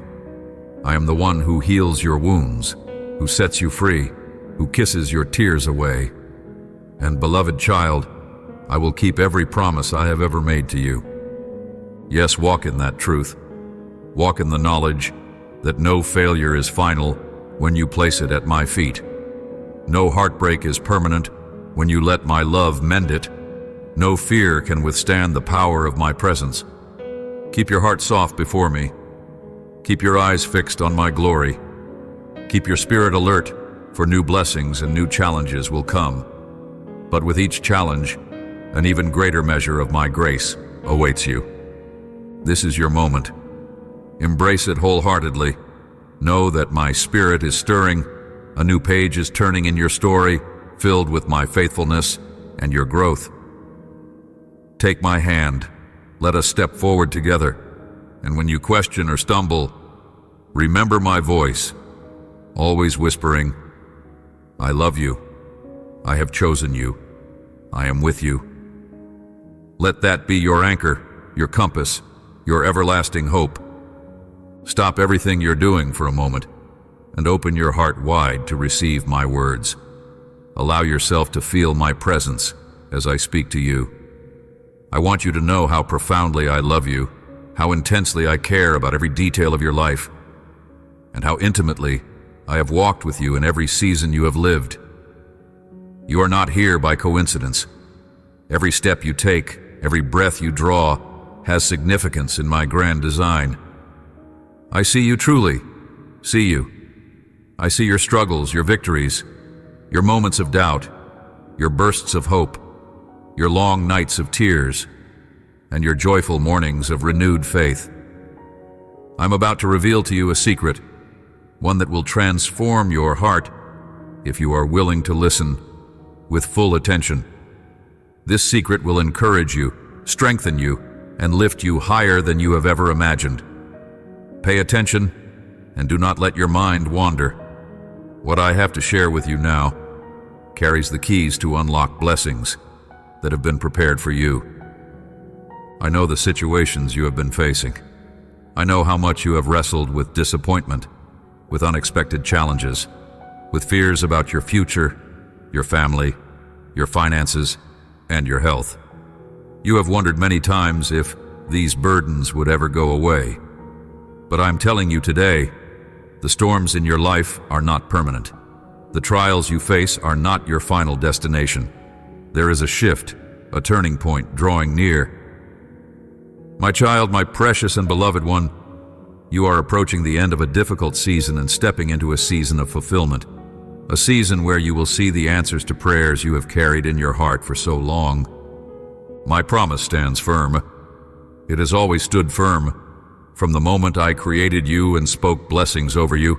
I am the one who heals your wounds, who sets you free, who kisses your tears away. And beloved child, I will keep every promise I have ever made to you. Yes, walk in that truth. Walk in the knowledge that no failure is final when you place it at my feet. No heartbreak is permanent when you let my love mend it. No fear can withstand the power of my presence. Keep your heart soft before me. Keep your eyes fixed on my glory. Keep your spirit alert, for new blessings and new challenges will come. But with each challenge, an even greater measure of my grace awaits you. This is your moment. Embrace it wholeheartedly. Know that my spirit is stirring. A new page is turning in your story, filled with my faithfulness and your growth. Take my hand. Let us step forward together. And when you question or stumble, remember my voice, always whispering, I love you. I have chosen you. I am with you. Let that be your anchor, your compass, your everlasting hope. Stop everything you're doing for a moment and open your heart wide to receive my words. Allow yourself to feel my presence as I speak to you. I want you to know how profoundly I love you, how intensely I care about every detail of your life, and how intimately I have walked with you in every season you have lived. You are not here by coincidence. Every step you take, every breath you draw, has significance in my grand design. I see you truly, see you. I see your struggles, your victories, your moments of doubt, your bursts of hope, your long nights of tears, and your joyful mornings of renewed faith. I'm about to reveal to you a secret, one that will transform your heart if you are willing to listen with full attention. This secret will encourage you, strengthen you, and lift you higher than you have ever imagined. Pay attention and do not let your mind wander. What I have to share with you now carries the keys to unlock blessings that have been prepared for you. I know the situations you have been facing. I know how much you have wrestled with disappointment, with unexpected challenges, with fears about your future, your family, your finances, and your health. You have wondered many times if these burdens would ever go away. But I'm telling you today, the storms in your life are not permanent. The trials you face are not your final destination. There is a shift, a turning point drawing near. My child, my precious and beloved one, you are approaching the end of a difficult season and stepping into a season of fulfillment, a season where you will see the answers to prayers you have carried in your heart for so long. My promise stands firm. It has always stood firm. From the moment I created you and spoke blessings over you,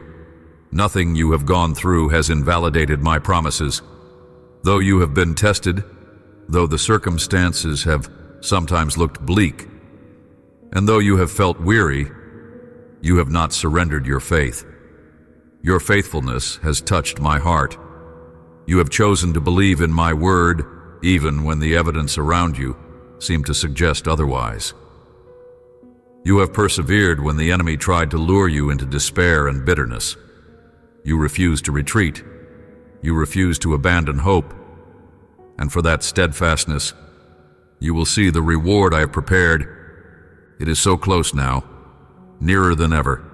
nothing you have gone through has invalidated my promises. Though you have been tested, though the circumstances have sometimes looked bleak, and though you have felt weary, you have not surrendered your faith. Your faithfulness has touched my heart. You have chosen to believe in my word, even when the evidence around you seemed to suggest otherwise. You have persevered when the enemy tried to lure you into despair and bitterness. You refused to retreat. You refused to abandon hope. And for that steadfastness, you will see the reward I have prepared. It is so close now, nearer than ever.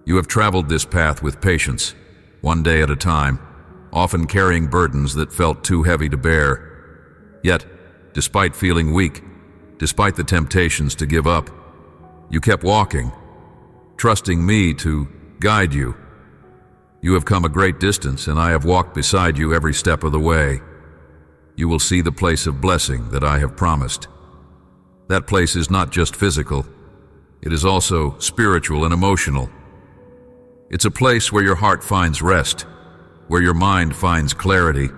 You have traveled this path with patience, one day at a time, often carrying burdens that felt too heavy to bear. Yet, despite feeling weak, despite the temptations to give up, you kept walking, trusting me to guide you. You have come a great distance, and I have walked beside you every step of the way. You will see the place of blessing that I have promised. That place is not just physical, it is also spiritual and emotional. It's a place where your heart finds rest, where your mind finds clarity,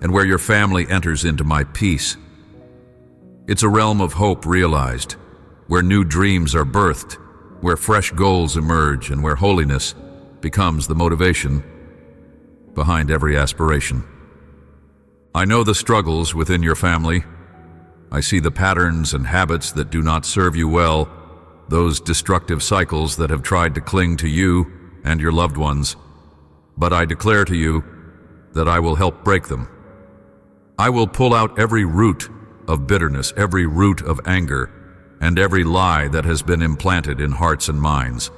and where your family enters into my peace. It's a realm of hope realized, where new dreams are birthed, where fresh goals emerge, and where holiness becomes the motivation behind every aspiration. I know the struggles within your family. I see the patterns and habits that do not serve you well, those destructive cycles that have tried to cling to you and your loved ones. But I declare to you that I will help break them. I will pull out every root of bitterness, every root of anger, and every lie that has been implanted in hearts and minds.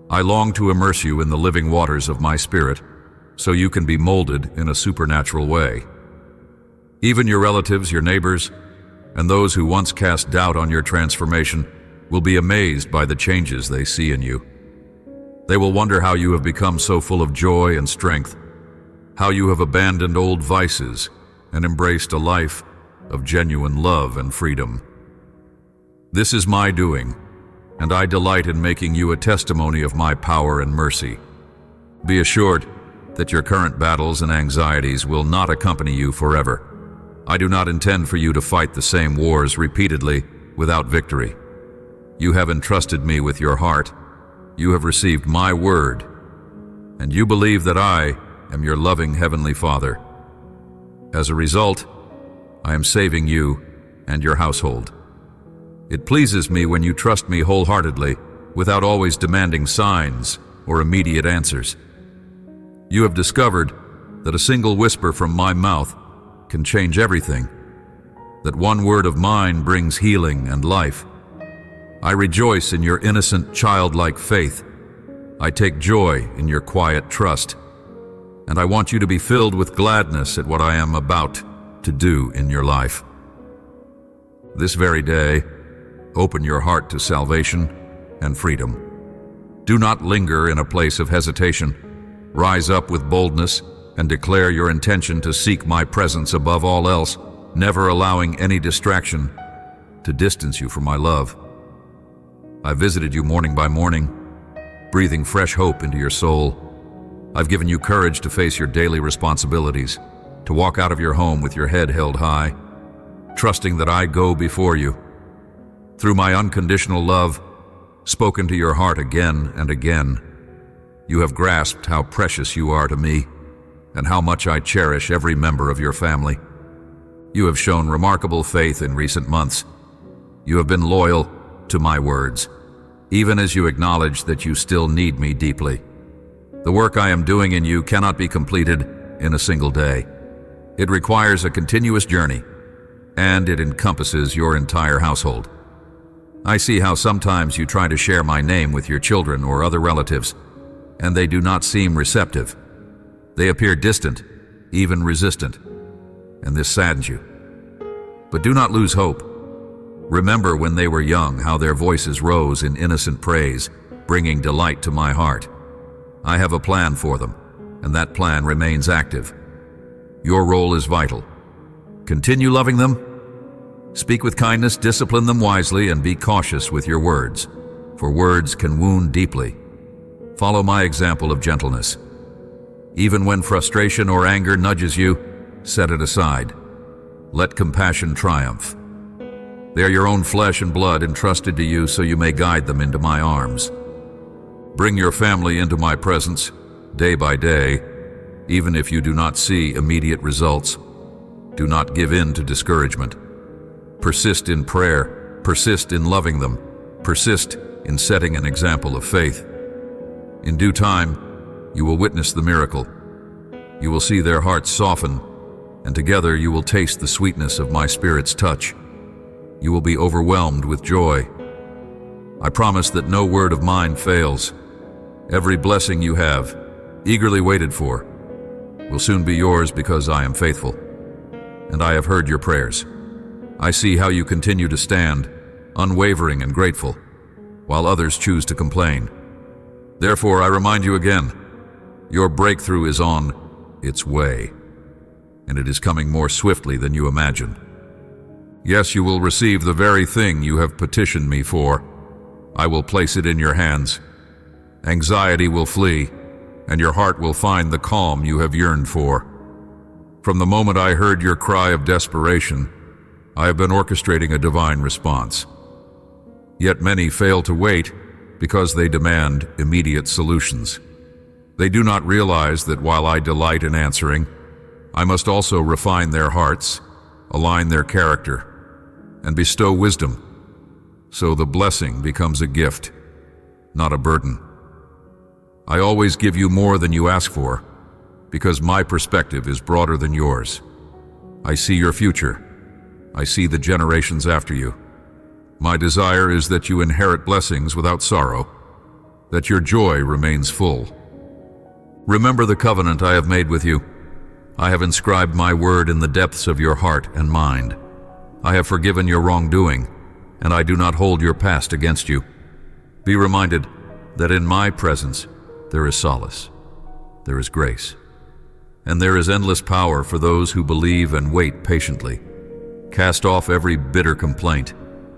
I long to immerse you in the living waters of my spirit, so you can be molded in a supernatural way. Even your relatives, your neighbors, and those who once cast doubt on your transformation will be amazed by the changes they see in you. They will wonder how you have become so full of joy and strength, how you have abandoned old vices and embraced a life of genuine love and freedom. This is my doing, and I delight in making you a testimony of my power and mercy. Be assured that your current battles and anxieties will not accompany you forever. I do not intend for you to fight the same wars repeatedly without victory. You have entrusted me with your heart. You have received my word, and you believe that I am your loving Heavenly Father. As a result, I am saving you and your household. It pleases me when you trust me wholeheartedly, without always demanding signs or immediate answers. You have discovered that a single whisper from my mouth can change everything, that one word of mine brings healing and life. I rejoice in your innocent, childlike faith. I take joy in your quiet trust, and I want you to be filled with gladness at what I am about to do in your life. This very day, open your heart to salvation and freedom. Do not linger in a place of hesitation. Rise up with boldness and declare your intention to seek my presence above all else, never allowing any distraction to distance you from my love. I visited you morning by morning, breathing fresh hope into your soul. I've given you courage to face your daily responsibilities, to walk out of your home with your head held high, trusting that I go before you. Through my unconditional love, spoken to your heart again and again, you have grasped how precious you are to me and how much I cherish every member of your family. You have shown remarkable faith in recent months. You have been loyal to my words, even as you acknowledge that you still need me deeply. The work I am doing in you cannot be completed in a single day. It requires a continuous journey, and it encompasses your entire household. I see how sometimes you try to share my name with your children or other relatives, and they do not seem receptive. They appear distant, even resistant. and this saddens you. But do not lose hope. Remember when they were young how their voices rose in innocent praise, bringing delight to my heart. I have a plan for them, and that plan remains active. Your role is vital. Continue loving them. Speak with kindness, discipline them wisely, and be cautious with your words, for words can wound deeply. Follow my example of gentleness. Even when frustration or anger nudges you, set it aside. Let compassion triumph. They are your own flesh and blood entrusted to you so you may guide them into my arms. Bring your family into my presence, day by day, even if you do not see immediate results. Do not give in to discouragement. Persist in prayer, persist in loving them, persist in setting an example of faith. In due time, you will witness the miracle. You will see their hearts soften, and together you will taste the sweetness of my Spirit's touch. You will be overwhelmed with joy. I promise that no word of mine fails. Every blessing you have, eagerly waited for, will soon be yours because I am faithful, and I have heard your prayers. I see how you continue to stand, unwavering and grateful, while others choose to complain. Therefore, I remind you again, your breakthrough is on its way, and it is coming more swiftly than you imagine. Yes, you will receive the very thing you have petitioned me for. I will place it in your hands. Anxiety will flee, and your heart will find the calm you have yearned for. From the moment I heard your cry of desperation, I have been orchestrating a divine response. Yet many fail to wait because they demand immediate solutions. They do not realize that while I delight in answering, I must also refine their hearts, align their character, and bestow wisdom, so the blessing becomes a gift, not a burden. I always give you more than you ask for, because my perspective is broader than yours. I see your future. I see the generations after you. My desire is that you inherit blessings without sorrow, that your joy remains full. Remember the covenant I have made with you. I have inscribed my word in the depths of your heart and mind. I have forgiven your wrongdoing, and I do not hold your past against you. Be reminded that in my presence there is solace, there is grace, and there is endless power for those who believe and wait patiently. Cast off every bitter complaint,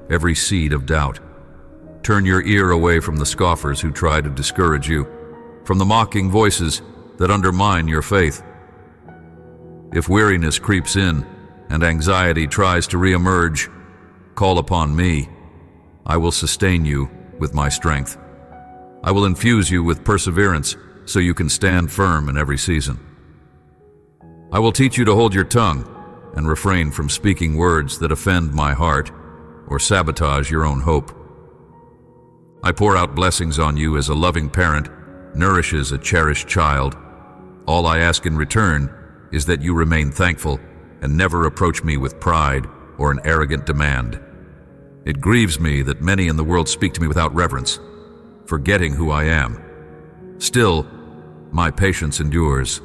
every seed of doubt. Turn your ear away from the scoffers who try to discourage you, from the mocking voices that undermine your faith. If weariness creeps in and anxiety tries to reemerge, call upon me. I will sustain you with my strength. I will infuse you with perseverance so you can stand firm in every season. I will teach you to hold your tongue and refrain from speaking words that offend my heart or sabotage your own hope. I pour out blessings on you as a loving parent nourishes a cherished child. All I ask in return is that you remain thankful and never approach me with pride or an arrogant demand. It grieves me that many in the world speak to me without reverence, forgetting who I am. Still, my patience endures.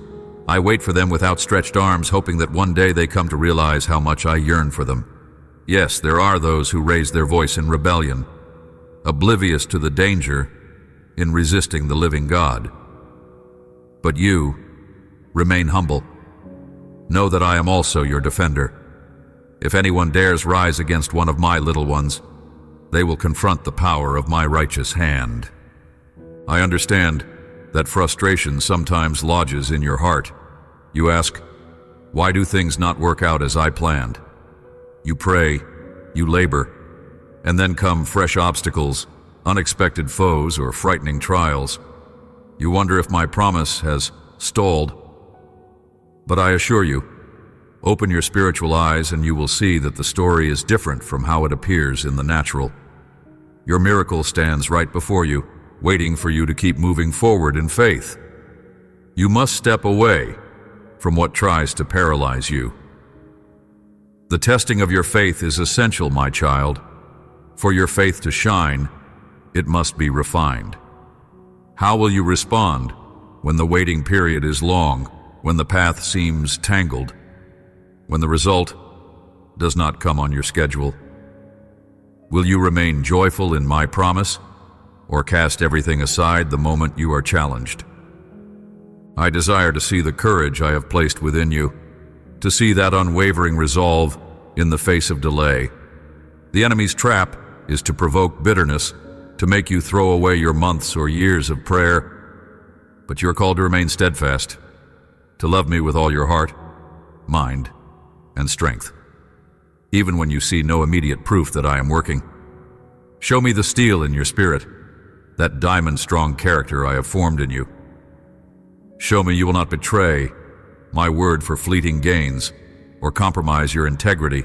I wait for them with outstretched arms, hoping that one day they come to realize how much I yearn for them. Yes, there are those who raise their voice in rebellion, oblivious to the danger in resisting the living God. But you remain humble. Know that I am also your defender. If anyone dares rise against one of my little ones, they will confront the power of my righteous hand. I understand that frustration sometimes lodges in your heart. You ask, why do things not work out as I planned? You pray, you labor, and then come fresh obstacles, unexpected foes, or frightening trials. You wonder if my promise has stalled. But I assure you, open your spiritual eyes and you will see that the story is different from how it appears in the natural. Your miracle stands right before you, waiting for you to keep moving forward in faith. You must step away from what tries to paralyze you. The testing of your faith is essential, my child. For your faith to shine, it must be refined. How will you respond when the waiting period is long, when the path seems tangled? when the result does not come on your schedule? Will you remain joyful in my promise, or cast everything aside the moment you are challenged? I desire to see the courage I have placed within you, to see that unwavering resolve in the face of delay. The enemy's trap is to provoke bitterness, to make you throw away your months or years of prayer, but you are called to remain steadfast, to love me with all your heart, mind, and strength, even when you see no immediate proof that I am working. Show me the steel in your spirit, that diamond-strong character I have formed in you. Show me you will not betray my word for fleeting gains or compromise your integrity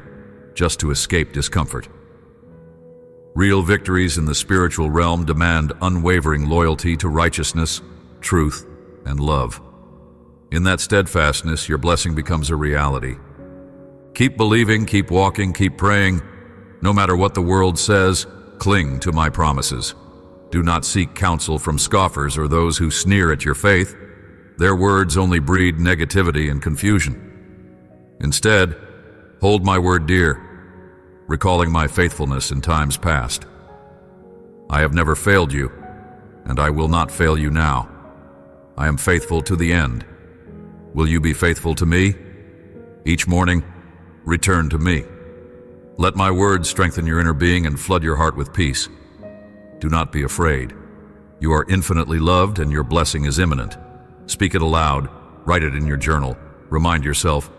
just to escape discomfort. Real victories in the spiritual realm demand unwavering loyalty to righteousness, truth, and love. In that steadfastness, your blessing becomes a reality. Keep believing, keep walking, keep praying. No matter what the world says, cling to my promises. Do not seek counsel from scoffers or those who sneer at your faith. Their words only breed negativity and confusion. Instead, hold my word dear, recalling my faithfulness in times past. I have never failed you, and I will not fail you now. I am faithful to the end. Will you be faithful to me? Each morning, return to me. Let my words strengthen your inner being and flood your heart with peace. Do not be afraid. You are infinitely loved and your blessing is imminent. Speak it aloud, write it in your journal. Remind yourself,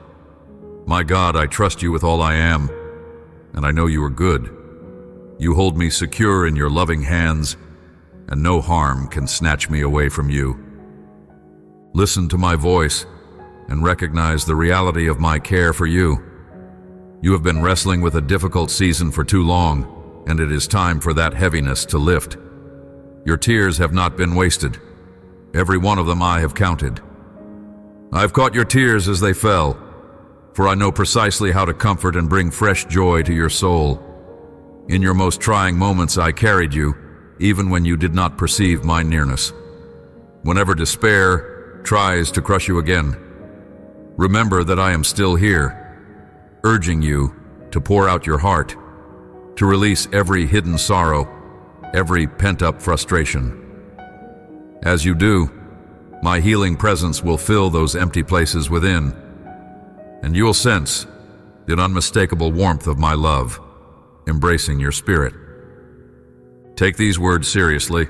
my God, I trust you with all I am, and I know you are good. You hold me secure in your loving hands, and no harm can snatch me away from you. Listen to my voice and recognize the reality of my care for you. You have been wrestling with a difficult season for too long, and it is time for that heaviness to lift. Your tears have not been wasted. Every one of them I have counted. I've caught your tears as they fell, for I know precisely how to comfort and bring fresh joy to your soul. In your most trying moments I carried you, even when you did not perceive my nearness. Whenever despair tries to crush you again, remember that I am still here, urging you to pour out your heart, to release every hidden sorrow, every pent-up frustration. As you do, my healing presence will fill those empty places within, and you will sense the unmistakable warmth of my love, embracing your spirit. Take these words seriously,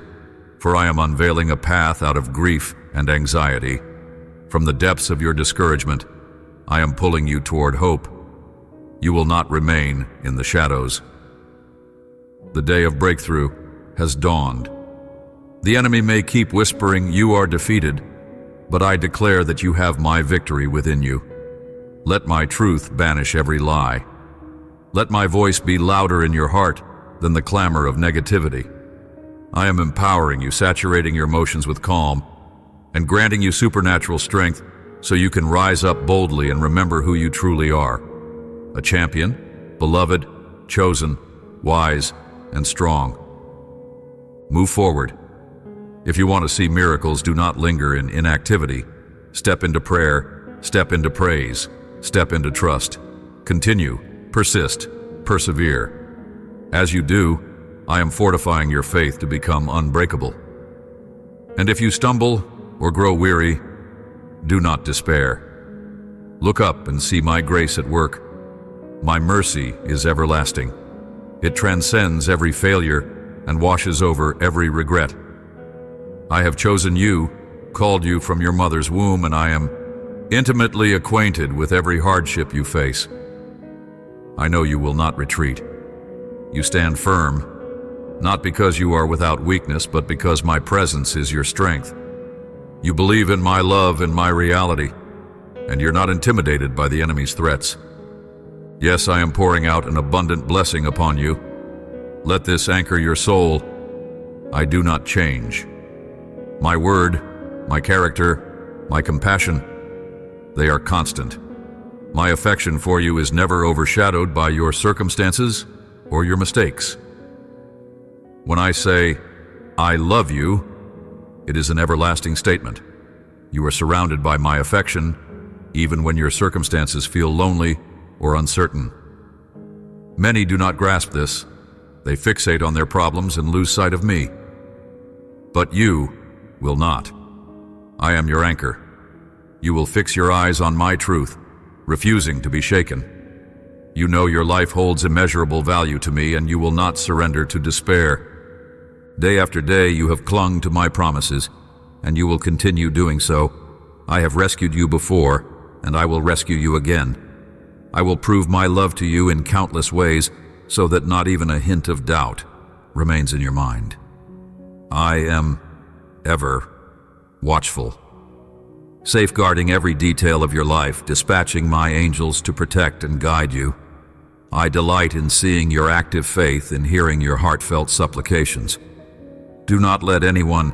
for I am unveiling a path out of grief and anxiety. From the depths of your discouragement, I am pulling you toward hope. You will not remain in the shadows. The day of breakthrough has dawned. The enemy may keep whispering, you are defeated, but I declare that you have my victory within you. Let my truth banish every lie. Let my voice be louder in your heart than the clamor of negativity. I am empowering you, saturating your emotions with calm, and granting you supernatural strength so you can rise up boldly and remember who you truly are. A champion, beloved, chosen, wise, and strong. Move forward. If you want to see miracles, do not linger in inactivity. Step into prayer, step into praise, step into trust. Continue, persist, persevere. As you do, I am fortifying your faith to become unbreakable. And if you stumble or grow weary, do not despair. Look up and see my grace at work. My mercy is everlasting. It transcends every failure and washes over every regret. I have chosen you, called you from your mother's womb, and I am intimately acquainted with every hardship you face. I know you will not retreat. You stand firm, not because you are without weakness, but because my presence is your strength. You believe in my love and my reality, and you're not intimidated by the enemy's threats. Yes, I am pouring out an abundant blessing upon you. Let this anchor your soul. I do not change. My word, my character, my compassion, they are constant. My affection for you is never overshadowed by your circumstances or your mistakes. When I say, I love you, it is an everlasting statement. You are surrounded by my affection, even when your circumstances feel lonely or uncertain. Many do not grasp this. They fixate on their problems and lose sight of me. But you will not. I am your anchor. You will fix your eyes on my truth, refusing to be shaken. You know your life holds immeasurable value to me, and you will not surrender to despair. Day after day you have clung to my promises, and you will continue doing so. I have rescued you before, and I will rescue you again. I will prove my love to you in countless ways, so that not even a hint of doubt remains in your mind. I am ever watchful, safeguarding every detail of your life, dispatching my angels to protect and guide you. I delight in seeing your active faith and hearing your heartfelt supplications. Do not let anyone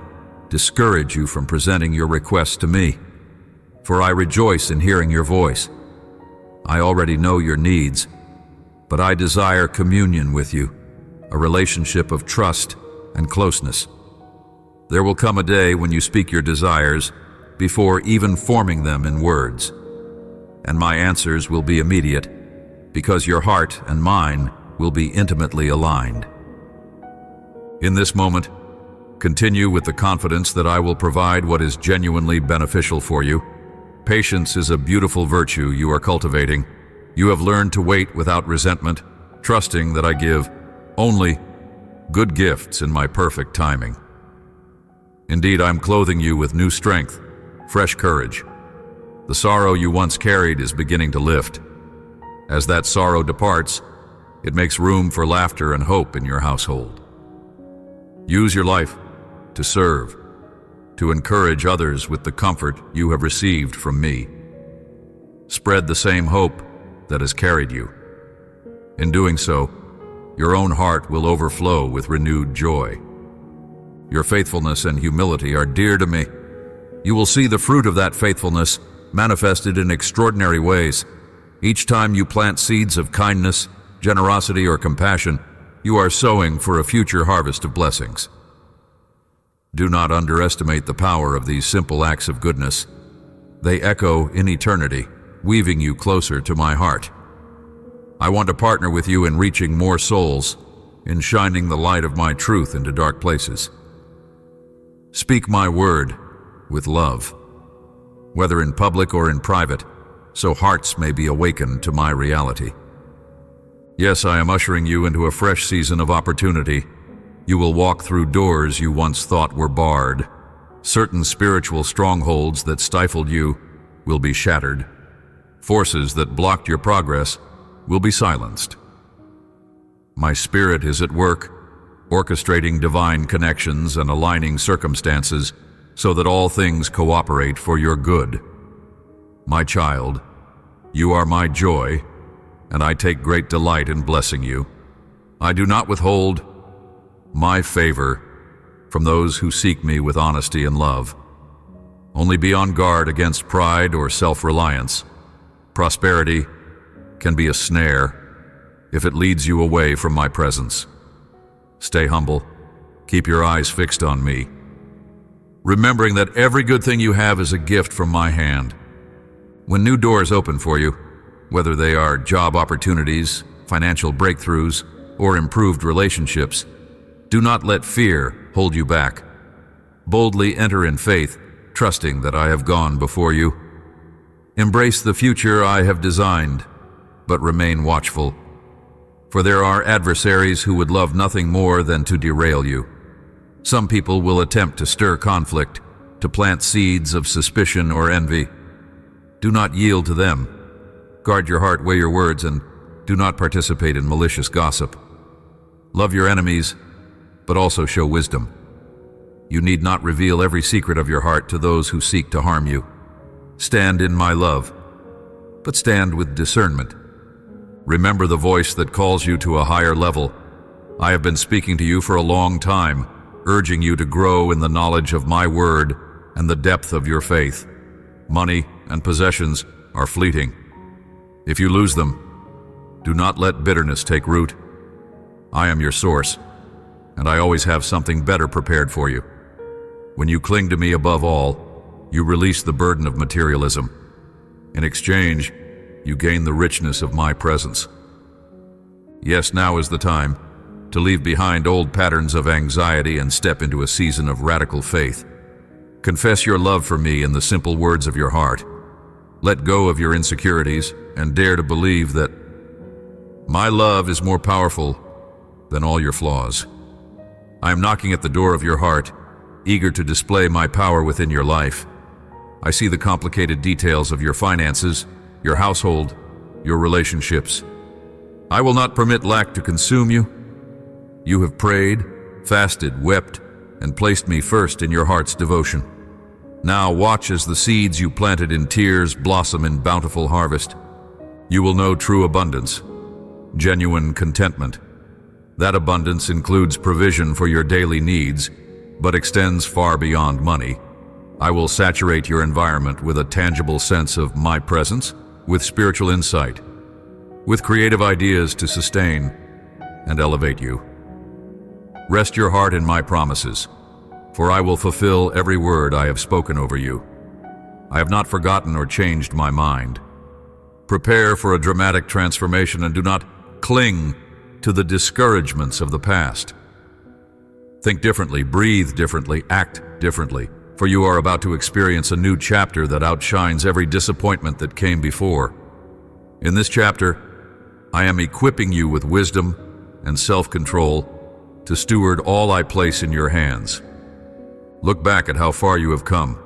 discourage you from presenting your requests to me, for I rejoice in hearing your voice. I already know your needs, but I desire communion with you, a relationship of trust and closeness. There will come a day when you speak your desires before even forming them in words, and my answers will be immediate, because your heart and mine will be intimately aligned. In this moment, continue with the confidence that I will provide what is genuinely beneficial for you. Patience is a beautiful virtue you are cultivating. You have learned to wait without resentment, trusting that I give only good gifts in my perfect timing. Indeed, I'm clothing you with new strength, fresh courage. The sorrow you once carried is beginning to lift. As that sorrow departs, it makes room for laughter and hope in your household. Use your life to serve, to encourage others with the comfort you have received from me. Spread the same hope that has carried you. In doing so, your own heart will overflow with renewed joy. Your faithfulness and humility are dear to me. You will see the fruit of that faithfulness manifested in extraordinary ways. Each time you plant seeds of kindness, generosity, or compassion, you are sowing for a future harvest of blessings. Do not underestimate the power of these simple acts of goodness. They echo in eternity, weaving you closer to my heart. I want to partner with you in reaching more souls, in shining the light of my truth into dark places. Speak my word with love, whether in public or in private, so hearts may be awakened to my reality. Yes, I am ushering you into a fresh season of opportunity. You will walk through doors you once thought were barred. Certain spiritual strongholds that stifled you will be shattered. Forces that blocked your progress will be silenced. My spirit is at work, orchestrating divine connections and aligning circumstances so that all things cooperate for your good. My child, you are my joy, and I take great delight in blessing you. I do not withhold my favor from those who seek me with honesty and love. Only be on guard against pride or self-reliance. Prosperity can be a snare if it leads you away from my presence. Stay humble. Keep your eyes fixed on me, remembering that every good thing you have is a gift from my hand. When new doors open for you, whether they are job opportunities, financial breakthroughs, or improved relationships, do not let fear hold you back. Boldly enter in faith, trusting that I have gone before you. Embrace the future I have designed, but remain watchful, for there are adversaries who would love nothing more than to derail you. Some people will attempt to stir conflict, to plant seeds of suspicion or envy. Do not yield to them. Guard your heart, weigh your words, and do not participate in malicious gossip. Love your enemies, but also show wisdom. You need not reveal every secret of your heart to those who seek to harm you. Stand in my love, but stand with discernment. Remember the voice that calls you to a higher level. I have been speaking to you for a long time, urging you to grow in the knowledge of my word and the depth of your faith. Money and possessions are fleeting. If you lose them, do not let bitterness take root. I am your source, and I always have something better prepared for you. When you cling to me above all, you release the burden of materialism. In exchange, you gain the richness of my presence. Yes, now is the time to leave behind old patterns of anxiety and step into a season of radical faith. Confess your love for me in the simple words of your heart. Let go of your insecurities and dare to believe that my love is more powerful than all your flaws. I am knocking at the door of your heart, eager to display my power within your life. I see the complicated details of your finances, your household, your relationships. I will not permit lack to consume you. You have prayed, fasted, wept, and placed me first in your heart's devotion. Now watch as the seeds you planted in tears blossom in bountiful harvest. You will know true abundance, genuine contentment. That abundance includes provision for your daily needs, but extends far beyond money. I will saturate your environment with a tangible sense of my presence, with spiritual insight, with creative ideas to sustain and elevate you. Rest your heart in my promises, for I will fulfill every word I have spoken over you. I have not forgotten or changed my mind. Prepare for a dramatic transformation and do not cling to the discouragements of the past. Think differently, breathe differently, act differently, for you are about to experience a new chapter that outshines every disappointment that came before. In this chapter, I am equipping you with wisdom and self-control to steward all I place in your hands. Look back at how far you have come.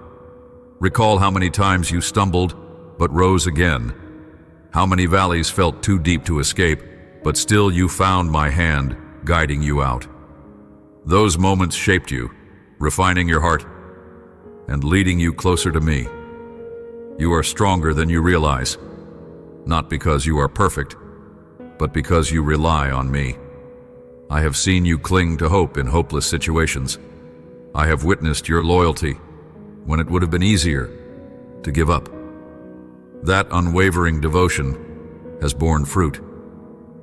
Recall how many times you stumbled but rose again. How many valleys felt too deep to escape, but still you found my hand guiding you out. Those moments shaped you, refining your heart and leading you closer to me. You are stronger than you realize, not because you are perfect, but because you rely on me. I have seen you cling to hope in hopeless situations. I have witnessed your loyalty when it would have been easier to give up. That unwavering devotion has borne fruit,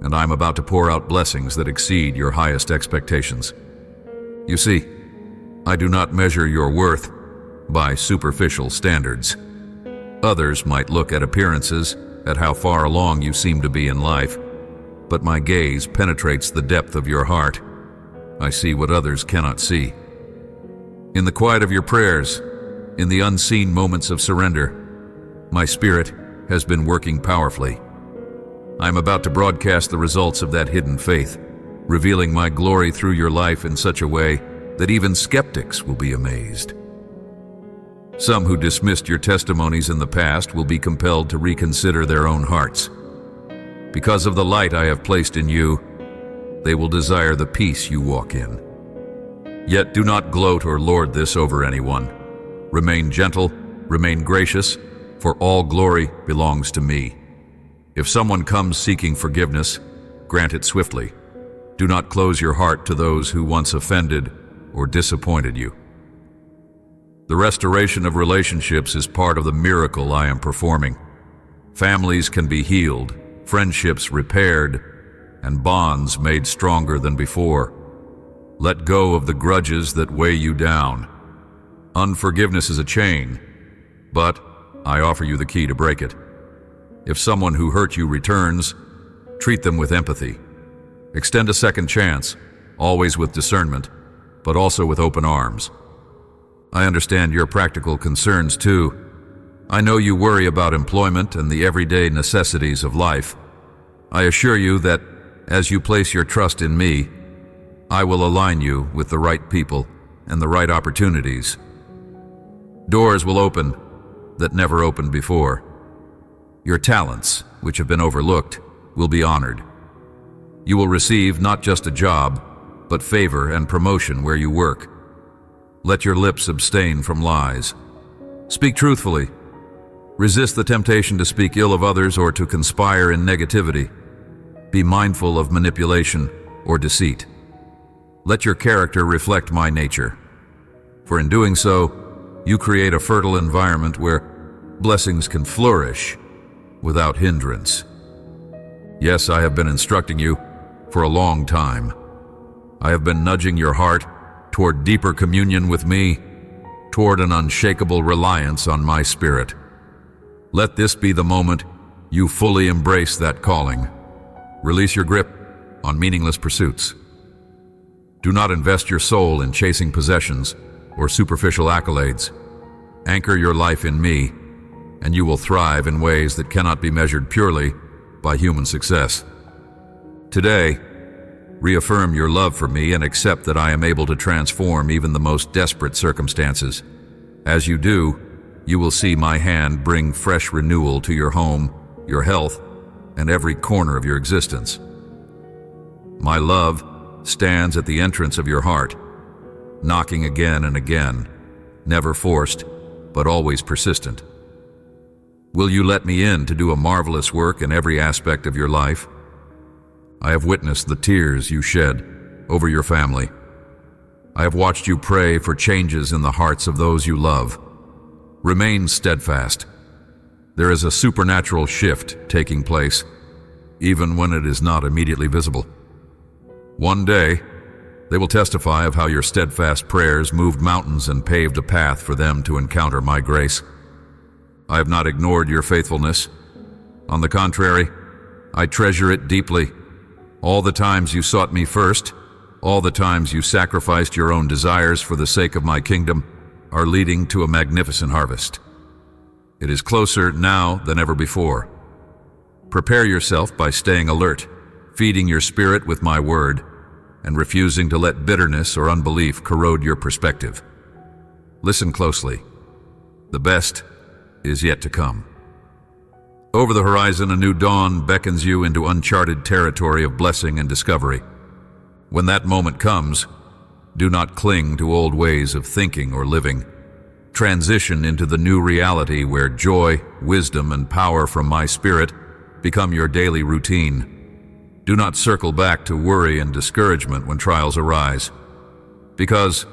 and I'm about to pour out blessings that exceed your highest expectations. You see, I do not measure your worth by superficial standards. Others might look at appearances, at how far along you seem to be in life, but my gaze penetrates the depth of your heart. I see what others cannot see. In the quiet of your prayers, in the unseen moments of surrender, my spirit has been working powerfully. I am about to broadcast the results of that hidden faith, revealing my glory through your life in such a way that even skeptics will be amazed. Some who dismissed your testimonies in the past will be compelled to reconsider their own hearts. Because of the light I have placed in you, they will desire the peace you walk in. Yet do not gloat or lord this over anyone. Remain gentle, remain gracious, for all glory belongs to me. If someone comes seeking forgiveness, grant it swiftly. Do not close your heart to those who once offended or disappointed you. The restoration of relationships is part of the miracle I am performing. Families can be healed, friendships repaired, and bonds made stronger than before. Let go of the grudges that weigh you down. Unforgiveness is a chain, but I offer you the key to break it. If someone who hurt you returns, treat them with empathy. Extend a second chance, always with discernment, but also with open arms. I understand your practical concerns too. I know you worry about employment and the everyday necessities of life. I assure you that as you place your trust in me, I will align you with the right people and the right opportunities. Doors will open that never opened before. Your talents, which have been overlooked, will be honored. You will receive not just a job, but favor and promotion where you work. Let your lips abstain from lies. Speak truthfully. Resist the temptation to speak ill of others or to conspire in negativity. Be mindful of manipulation or deceit. Let your character reflect my nature, for in doing so, you create a fertile environment where blessings can flourish without hindrance. Yes, I have been instructing you for a long time. I have been nudging your heart toward deeper communion with me, toward an unshakable reliance on my spirit. Let this be the moment you fully embrace that calling. Release your grip on meaningless pursuits. Do not invest your soul in chasing possessions or superficial accolades. Anchor your life in me, and you will thrive in ways that cannot be measured purely by human success. Today, reaffirm your love for me and accept that I am able to transform even the most desperate circumstances. As you do, you will see my hand bring fresh renewal to your home, your health, and every corner of your existence. My love stands at the entrance of your heart, knocking again and again, never forced, but always persistent. Will you let me in to do a marvelous work in every aspect of your life? I have witnessed the tears you shed over your family. I have watched you pray for changes in the hearts of those you love. Remain steadfast. There is a supernatural shift taking place, even when it is not immediately visible. One day, they will testify of how your steadfast prayers moved mountains and paved a path for them to encounter my grace. I have not ignored your faithfulness. On the contrary, I treasure it deeply. All the times you sought me first, all the times you sacrificed your own desires for the sake of my kingdom, are leading to a magnificent harvest. It is closer now than ever before. Prepare yourself by staying alert, feeding your spirit with my word, and refusing to let bitterness or unbelief corrode your perspective. Listen closely. The best is yet to come. Over the horizon, a new dawn beckons you into uncharted territory of blessing and discovery. When that moment comes, do not cling to old ways of thinking or living. Transition into the new reality where joy, wisdom, and power from my spirit become your daily routine. Do not circle back to worry and discouragement when trials arise, because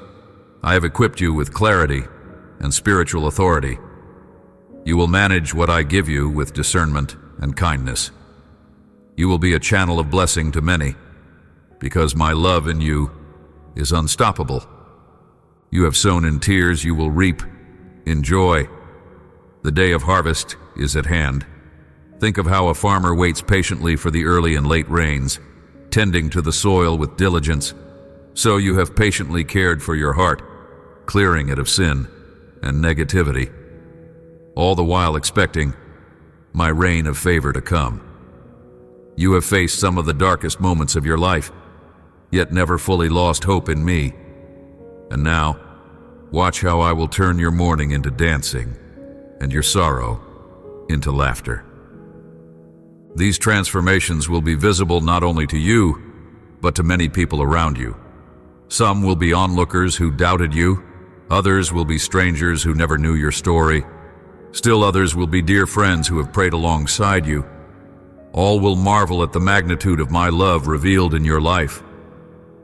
I have equipped you with clarity and spiritual authority. You will manage what I give you with discernment and kindness. You will be a channel of blessing to many, because my love in you is unstoppable. You have sown in tears, you will reap in joy. The day of harvest is at hand. Think of how a farmer waits patiently for the early and late rains, tending to the soil with diligence. So you have patiently cared for your heart, clearing it of sin and negativity, all the while expecting my reign of favor to come. You have faced some of the darkest moments of your life, yet never fully lost hope in me. And now, watch how I will turn your mourning into dancing and your sorrow into laughter. These transformations will be visible not only to you, but to many people around you. Some will be onlookers who doubted you, others will be strangers who never knew your story. Still others will be dear friends who have prayed alongside you. All will marvel at the magnitude of my love revealed in your life.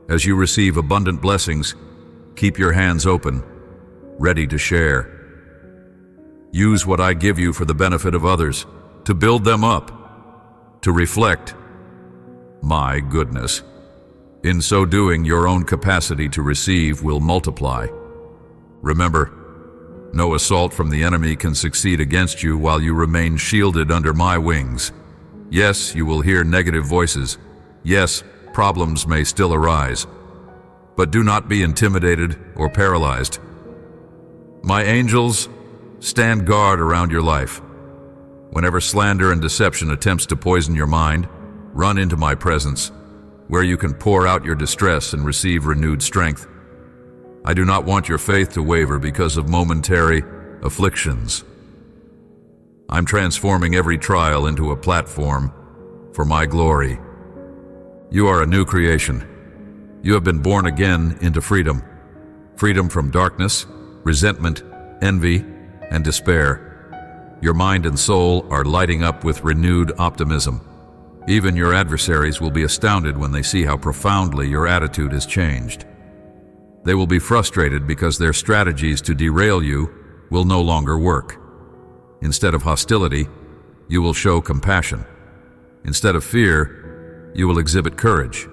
As you receive abundant blessings, keep your hands open, ready to share. Use what I give you for the benefit of others, to build them up, to reflect my goodness. In so doing, your own capacity to receive will multiply. Remember, no assault from the enemy can succeed against you while you remain shielded under my wings. Yes, you will hear negative voices. Yes, problems may still arise. But do not be intimidated or paralyzed. My angels stand guard around your life. Whenever slander and deception attempts to poison your mind, run into my presence, where you can pour out your distress and receive renewed strength. I do not want your faith to waver because of momentary afflictions. I'm transforming every trial into a platform for my glory. You are a new creation. You have been born again into freedom. Freedom from darkness, resentment, envy, and despair. Your mind and soul are lighting up with renewed optimism. Even your adversaries will be astounded when they see how profoundly your attitude has changed. They will be frustrated because their strategies to derail you will no longer work. Instead of hostility, you will show compassion. Instead of fear, you will exhibit courage.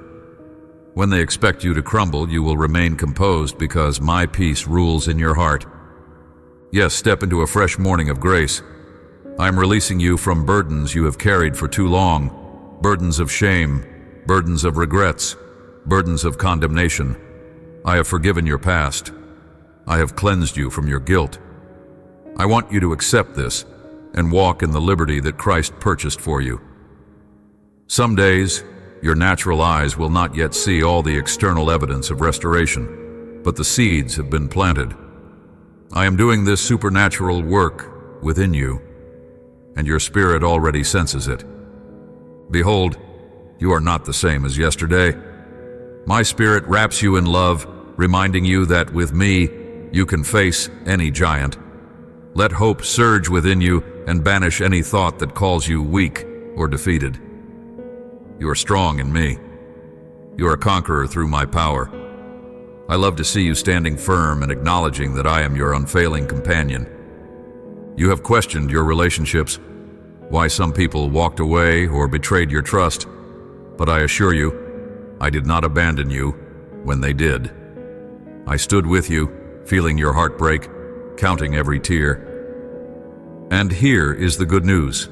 When they expect you to crumble, you will remain composed because my peace rules in your heart. Yes, step into a fresh morning of grace, I am releasing you from burdens you have carried for too long, burdens of shame, burdens of regrets, burdens of condemnation. I have forgiven your past. I have cleansed you from your guilt. I want you to accept this and walk in the liberty that Christ purchased for you. Some days, your natural eyes will not yet see all the external evidence of restoration, but the seeds have been planted. I am doing this supernatural work within you, and your spirit already senses it. Behold, you are not the same as yesterday. My spirit wraps you in love, reminding you that with me, you can face any giant. Let hope surge within you and banish any thought that calls you weak or defeated. You are strong in me. You are a conqueror through my power. I love to see you standing firm and acknowledging that I am your unfailing companion. You have questioned your relationships, why some people walked away or betrayed your trust, but I assure you, I did not abandon you when they did. I stood with you, feeling your heart break, counting every tear. And here is the good news.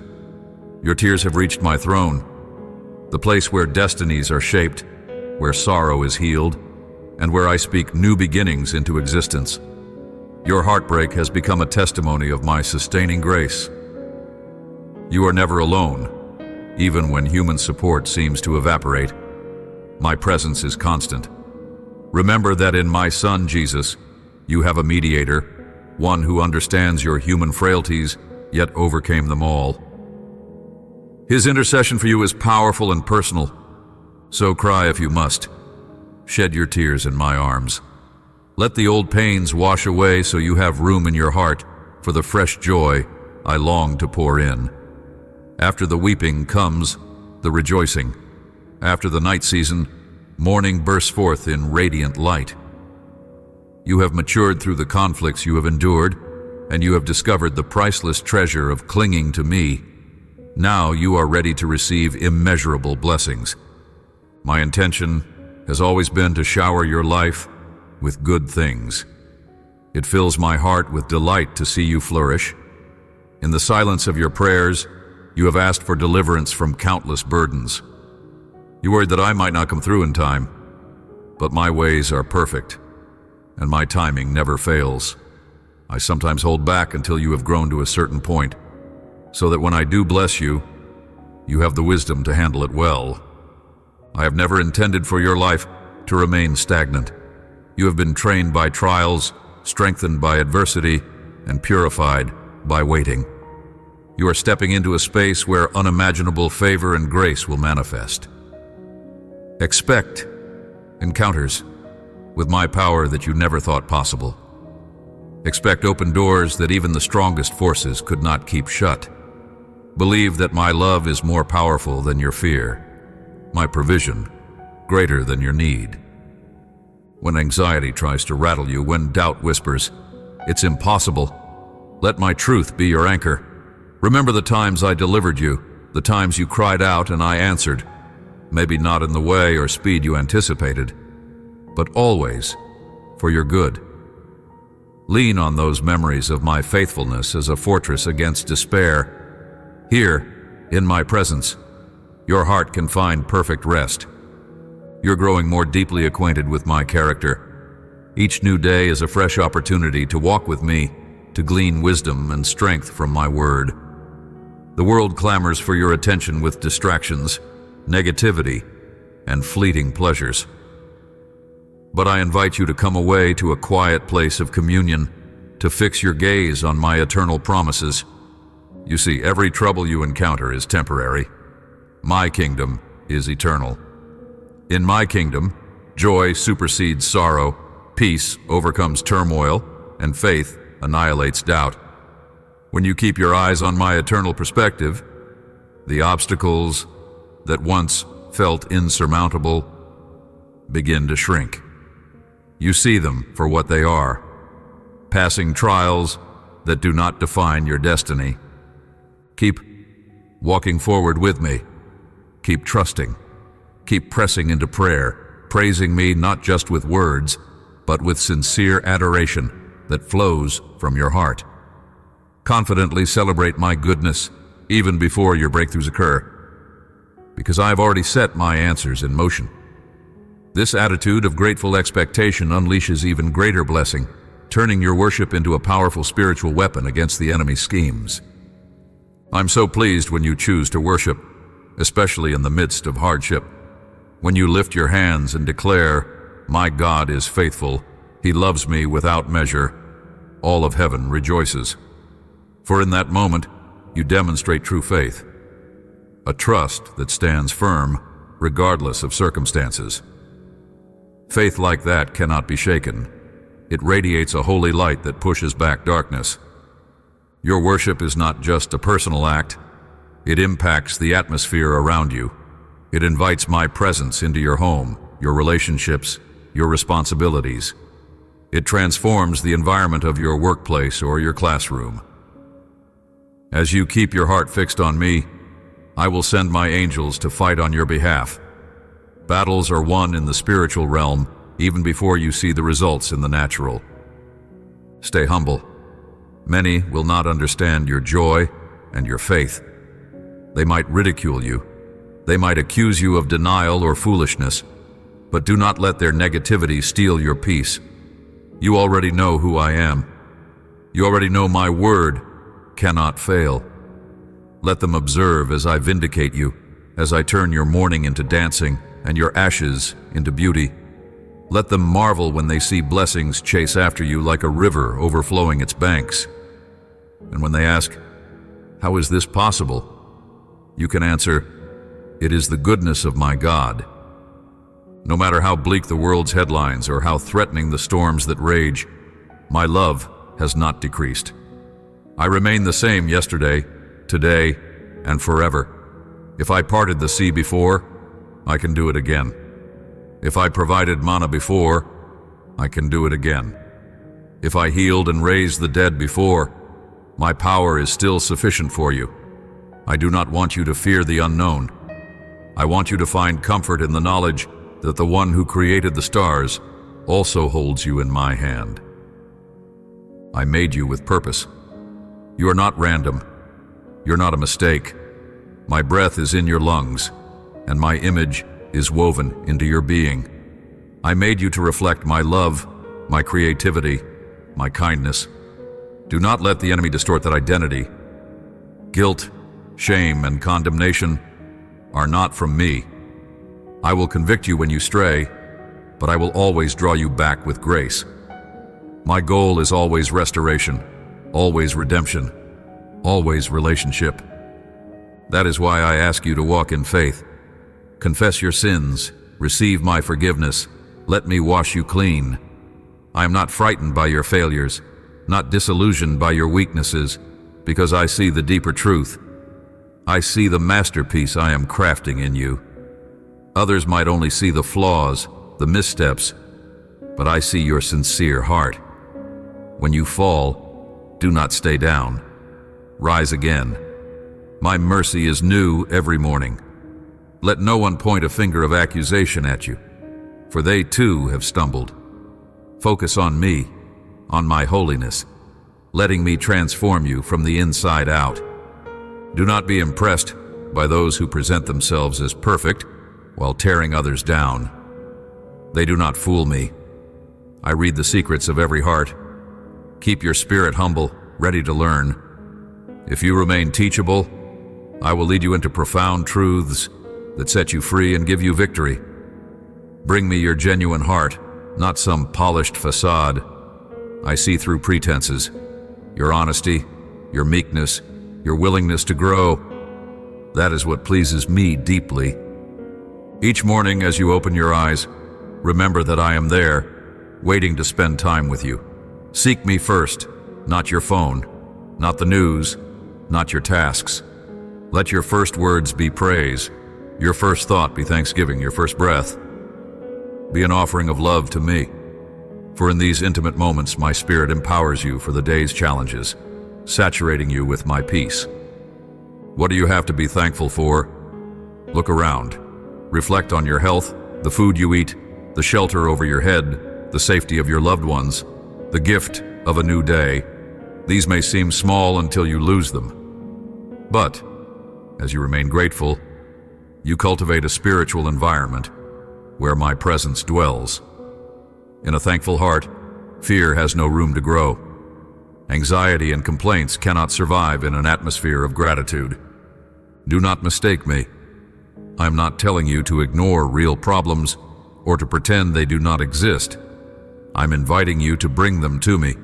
Your tears have reached my throne, the place where destinies are shaped, where sorrow is healed, and where I speak new beginnings into existence. Your heartbreak has become a testimony of my sustaining grace. You are never alone, even when human support seems to evaporate. My presence is constant. Remember that in my Son, Jesus, you have a mediator, one who understands your human frailties, yet overcame them all. His intercession for you is powerful and personal, so cry if you must. Shed your tears in my arms. Let the old pains wash away so you have room in your heart for the fresh joy I long to pour in. After the weeping comes the rejoicing. After the night season, morning bursts forth in radiant light. You have matured through the conflicts you have endured, and you have discovered the priceless treasure of clinging to me. Now you are ready to receive immeasurable blessings. My intention has always been to shower your life with good things. It fills my heart with delight to see you flourish. In the silence of your prayers, you have asked for deliverance from countless burdens. You worried that I might not come through in time, but my ways are perfect, and my timing never fails. I sometimes hold back until you have grown to a certain point, so that when I do bless you, you have the wisdom to handle it well. I have never intended for your life to remain stagnant. You have been trained by trials, strengthened by adversity, and purified by waiting. You are stepping into a space where unimaginable favor and grace will manifest. Expect encounters with my power that you never thought possible. Expect open doors that even the strongest forces could not keep shut. Believe that my love is more powerful than your fear, my provision greater than your need. When anxiety tries to rattle you, when doubt whispers, "It's impossible," let my truth be your anchor. Remember the times I delivered you, the times you cried out and I answered, maybe not in the way or speed you anticipated, but always for your good. Lean on those memories of my faithfulness as a fortress against despair. Here, in my presence, your heart can find perfect rest. You're growing more deeply acquainted with my character. Each new day is a fresh opportunity to walk with me, to glean wisdom and strength from my word. The world clamors for your attention with distractions, negativity, and fleeting pleasures. But I invite you to come away to a quiet place of communion, to fix your gaze on my eternal promises. You see, every trouble you encounter is temporary. My kingdom is eternal. In my kingdom, joy supersedes sorrow, peace overcomes turmoil, and faith annihilates doubt. When you keep your eyes on my eternal perspective, the obstacles that once felt insurmountable begin to shrink. You see them for what they are, passing trials that do not define your destiny. Keep walking forward with me. Keep trusting. Keep pressing into prayer, praising me not just with words, but with sincere adoration that flows from your heart. Confidently celebrate my goodness even before your breakthroughs occur, because I have already set my answers in motion. This attitude of grateful expectation unleashes even greater blessing, turning your worship into a powerful spiritual weapon against the enemy's schemes. I'm so pleased when you choose to worship, especially in the midst of hardship. When you lift your hands and declare, "My God is faithful, He loves me without measure," all of heaven rejoices. For in that moment, you demonstrate true faith, a trust that stands firm regardless of circumstances. Faith like that cannot be shaken. It radiates a holy light that pushes back darkness. Your worship is not just a personal act. It impacts the atmosphere around you. It invites my presence into your home, your relationships, your responsibilities. It transforms the environment of your workplace or your classroom. As you keep your heart fixed on me, I will send my angels to fight on your behalf. Battles are won in the spiritual realm even before you see the results in the natural. Stay humble. Many will not understand your joy and your faith. They might ridicule you. They might accuse you of denial or foolishness, but do not let their negativity steal your peace. You already know who I am. You already know my word cannot fail. Let them observe as I vindicate you, as I turn your mourning into dancing and your ashes into beauty. Let them marvel when they see blessings chase after you like a river overflowing its banks. And when they ask, "How is this possible?" you can answer, "It is the goodness of my God." No matter how bleak the world's headlines or how threatening the storms that rage, my love has not decreased. I remain the same yesterday, today, and forever. If I parted the sea before, I can do it again. If I provided manna before, I can do it again. If I healed and raised the dead before, my power is still sufficient for you. I do not want you to fear the unknown. I want you to find comfort in the knowledge that the one who created the stars also holds you in my hand. I made you with purpose. You are not random. You're not a mistake. My breath is in your lungs, and my image is woven into your being. I made you to reflect my love, my creativity, my kindness. Do not let the enemy distort that identity. Guilt, shame, and condemnation are not from me. I will convict you when you stray, but I will always draw you back with grace. My goal is always restoration, always redemption, always relationship. That is why I ask you to walk in faith. Confess your sins, receive my forgiveness, let me wash you clean. I am not frightened by your failures, not disillusioned by your weaknesses, because I see the deeper truth. I see the masterpiece I am crafting in you. Others might only see the flaws, the missteps, but I see your sincere heart. When you fall, do not stay down. Rise again. My mercy is new every morning. Let no one point a finger of accusation at you, for they too have stumbled. Focus on me, on my holiness, letting me transform you from the inside out. Do not be impressed by those who present themselves as perfect while tearing others down. They do not fool me. I read the secrets of every heart. Keep your spirit humble, ready to learn. If you remain teachable, I will lead you into profound truths that set you free and give you victory. Bring me your genuine heart, not some polished facade. I see through pretenses, your honesty, your meekness, your willingness to grow. That is what pleases me deeply. Each morning as you open your eyes, remember that I am there, waiting to spend time with you. Seek me first, not your phone, not the news, not your tasks. Let your first words be praise, your first thought be thanksgiving, your first breath be an offering of love to me. For in these intimate moments, my spirit empowers you for the day's challenges, saturating you with my peace. What do you have to be thankful for? Look around. Reflect on your health, the food you eat, the shelter over your head, the safety of your loved ones, the gift of a new day. These may seem small until you lose them. But, as you remain grateful, you cultivate a spiritual environment where my presence dwells. In a thankful heart, fear has no room to grow. Anxiety and complaints cannot survive in an atmosphere of gratitude. Do not mistake me. I am not telling you to ignore real problems or to pretend they do not exist. I'm inviting you to bring them to me,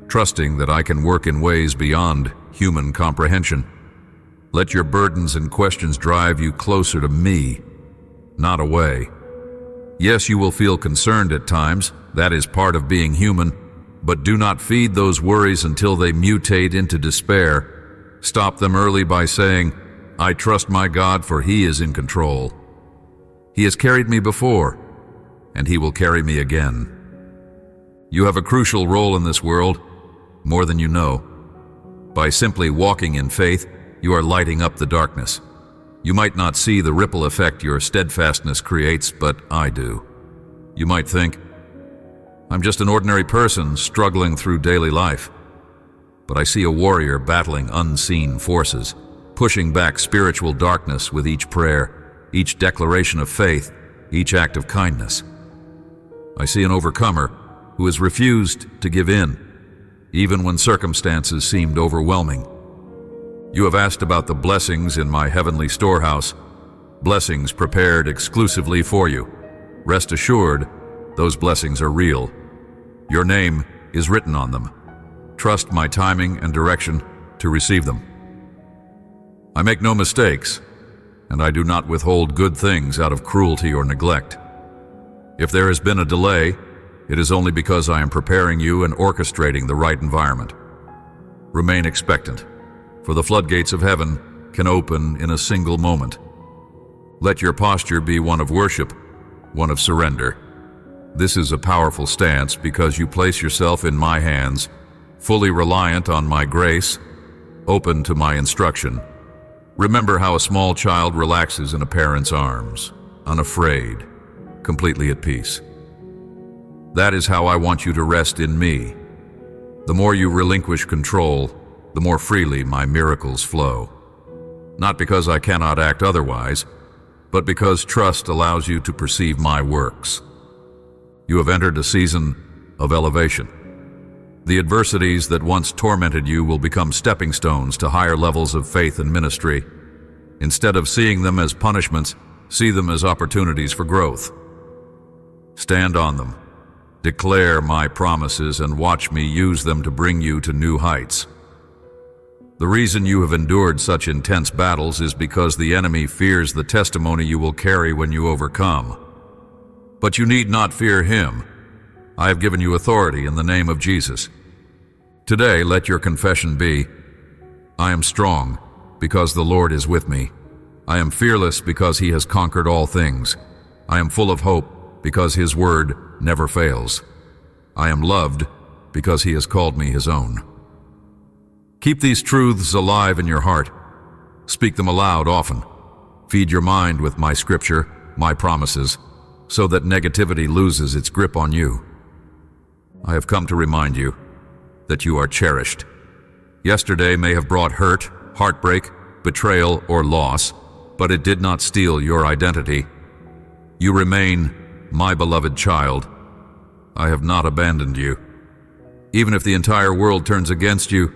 trusting that I can work in ways beyond human comprehension. Let your burdens and questions drive you closer to me, not away. Yes, you will feel concerned at times. That is part of being human. But do not feed those worries until they mutate into despair. Stop them early by saying, I trust my God, for He is in control. He has carried me before, and He will carry me again. You have a crucial role in this world, more than you know. By simply walking in faith, you are lighting up the darkness. You might not see the ripple effect your steadfastness creates, but I do. You might think, I'm just an ordinary person struggling through daily life. But I see a warrior battling unseen forces, pushing back spiritual darkness with each prayer, each declaration of faith, each act of kindness. I see an overcomer who has refused to give in, even when circumstances seemed overwhelming. You have asked about the blessings in my heavenly storehouse, blessings prepared exclusively for you. Rest assured, those blessings are real. Your name is written on them. Trust my timing and direction to receive them. I make no mistakes, and I do not withhold good things out of cruelty or neglect. If there has been a delay, it is only because I am preparing you and orchestrating the right environment. Remain expectant, for the floodgates of heaven can open in a single moment. Let your posture be one of worship, one of surrender. This is a powerful stance because you place yourself in my hands, fully reliant on my grace, open to my instruction. Remember how a small child relaxes in a parent's arms, unafraid, completely at peace. That is how I want you to rest in me. The more you relinquish control, the more freely my miracles flow. Not because I cannot act otherwise, but because trust allows you to perceive my works. You have entered a season of elevation. The adversities that once tormented you will become stepping stones to higher levels of faith and ministry. Instead of seeing them as punishments, see them as opportunities for growth. Stand on them. Declare my promises and watch me use them to bring you to new heights. The reason you have endured such intense battles is because the enemy fears the testimony you will carry when you overcome. But you need not fear him. I have given you authority in the name of Jesus. Today, let your confession be, I am strong because the Lord is with me. I am fearless because He has conquered all things. I am full of hope because His word never fails. I am loved because He has called me His own. Keep these truths alive in your heart. Speak them aloud often. Feed your mind with my scripture, my promises, so that negativity loses its grip on you. I have come to remind you that you are cherished. Yesterday may have brought hurt, heartbreak, betrayal, or loss, but it did not steal your identity. You remain my beloved child. I have not abandoned you. Even if the entire world turns against you,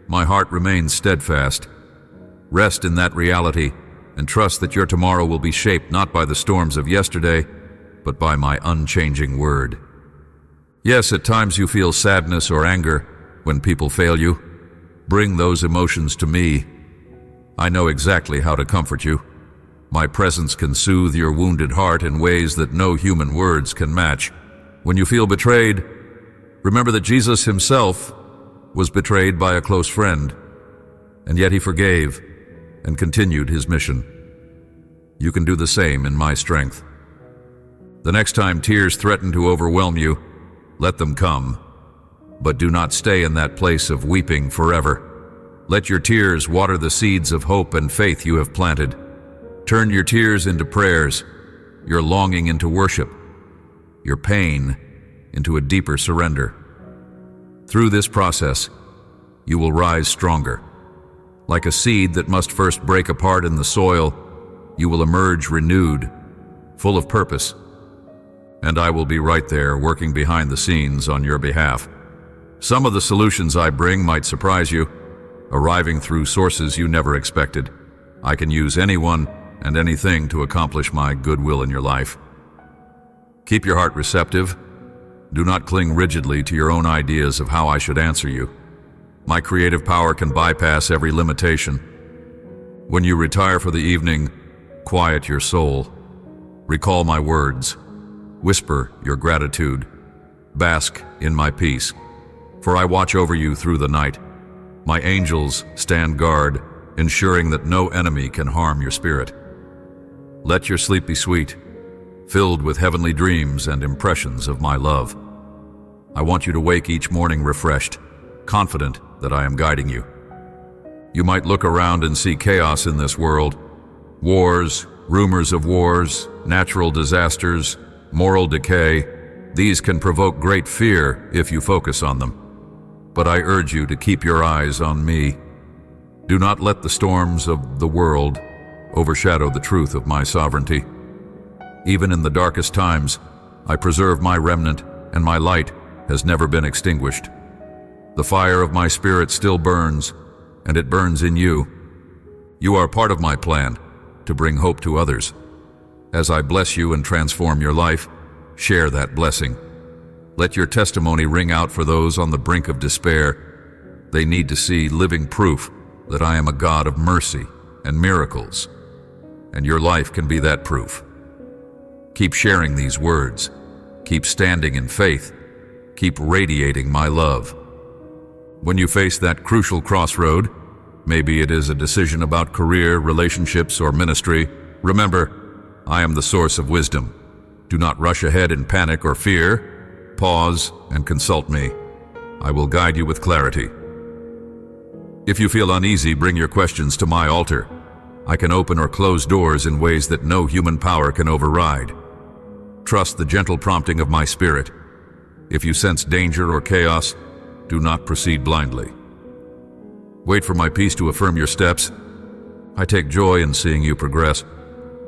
my heart remains steadfast. Rest in that reality and trust that your tomorrow will be shaped not by the storms of yesterday, but by my unchanging word. Yes, at times you feel sadness or anger when people fail you. Bring those emotions to me. I know exactly how to comfort you. My presence can soothe your wounded heart in ways that no human words can match. When you feel betrayed, remember that Jesus Himself was betrayed by a close friend, and yet He forgave and continued His mission. You can do the same in my strength. The next time tears threaten to overwhelm you, let them come, but do not stay in that place of weeping forever. Let your tears water the seeds of hope and faith you have planted. Turn your tears into prayers, your longing into worship, your pain into a deeper surrender. Through this process, you will rise stronger. Like a seed that must first break apart in the soil, you will emerge renewed, full of purpose. And I will be right there working behind the scenes on your behalf. Some of the solutions I bring might surprise you, arriving through sources you never expected. I can use anyone and anything to accomplish my goodwill in your life. Keep your heart receptive. Do not cling rigidly to your own ideas of how I should answer you. My creative power can bypass every limitation. When you retire for the evening, quiet your soul. Recall my words. Whisper your gratitude. Bask in my peace. For I watch over you through the night. My angels stand guard, ensuring that no enemy can harm your spirit. Let your sleep be sweet, filled with heavenly dreams and impressions of my love. I want you to wake each morning refreshed, confident that I am guiding you. You might look around and see chaos in this world. Wars, rumors of wars, natural disasters, moral decay. These can provoke great fear if you focus on them. But I urge you to keep your eyes on me. Do not let the storms of the world overshadow the truth of my sovereignty. Even in the darkest times, I preserve my remnant, and my light has never been extinguished. The fire of my spirit still burns, and it burns in you. You are part of my plan to bring hope to others. As I bless you and transform your life, share that blessing. Let your testimony ring out for those on the brink of despair. They need to see living proof that I am a God of mercy and miracles, and your life can be that proof. Keep sharing these words. Keep standing in faith. Keep radiating my love. When you face that crucial crossroad, maybe it is a decision about career, relationships, or ministry, remember, I am the source of wisdom. Do not rush ahead in panic or fear. Pause and consult me. I will guide you with clarity. If you feel uneasy, bring your questions to my altar. I can open or close doors in ways that no human power can override. Trust the gentle prompting of my spirit. If you sense danger or chaos, do not proceed blindly. Wait for my peace to affirm your steps. I take joy in seeing you progress.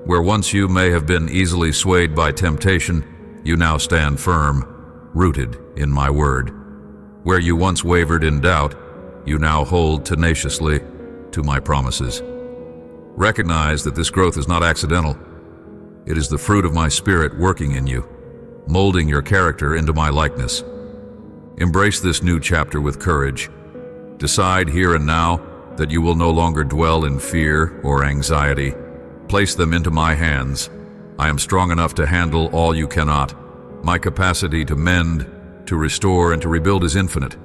Where once you may have been easily swayed by temptation, you now stand firm, rooted in my word. Where you once wavered in doubt, you now hold tenaciously to my promises. Recognize that this growth is not accidental. It is the fruit of my spirit working in you, molding your character into my likeness. Embrace this new chapter with courage. Decide here and now that you will no longer dwell in fear or anxiety. Place them into my hands. I am strong enough to handle all you cannot. My capacity to mend, to restore, and to rebuild is infinite.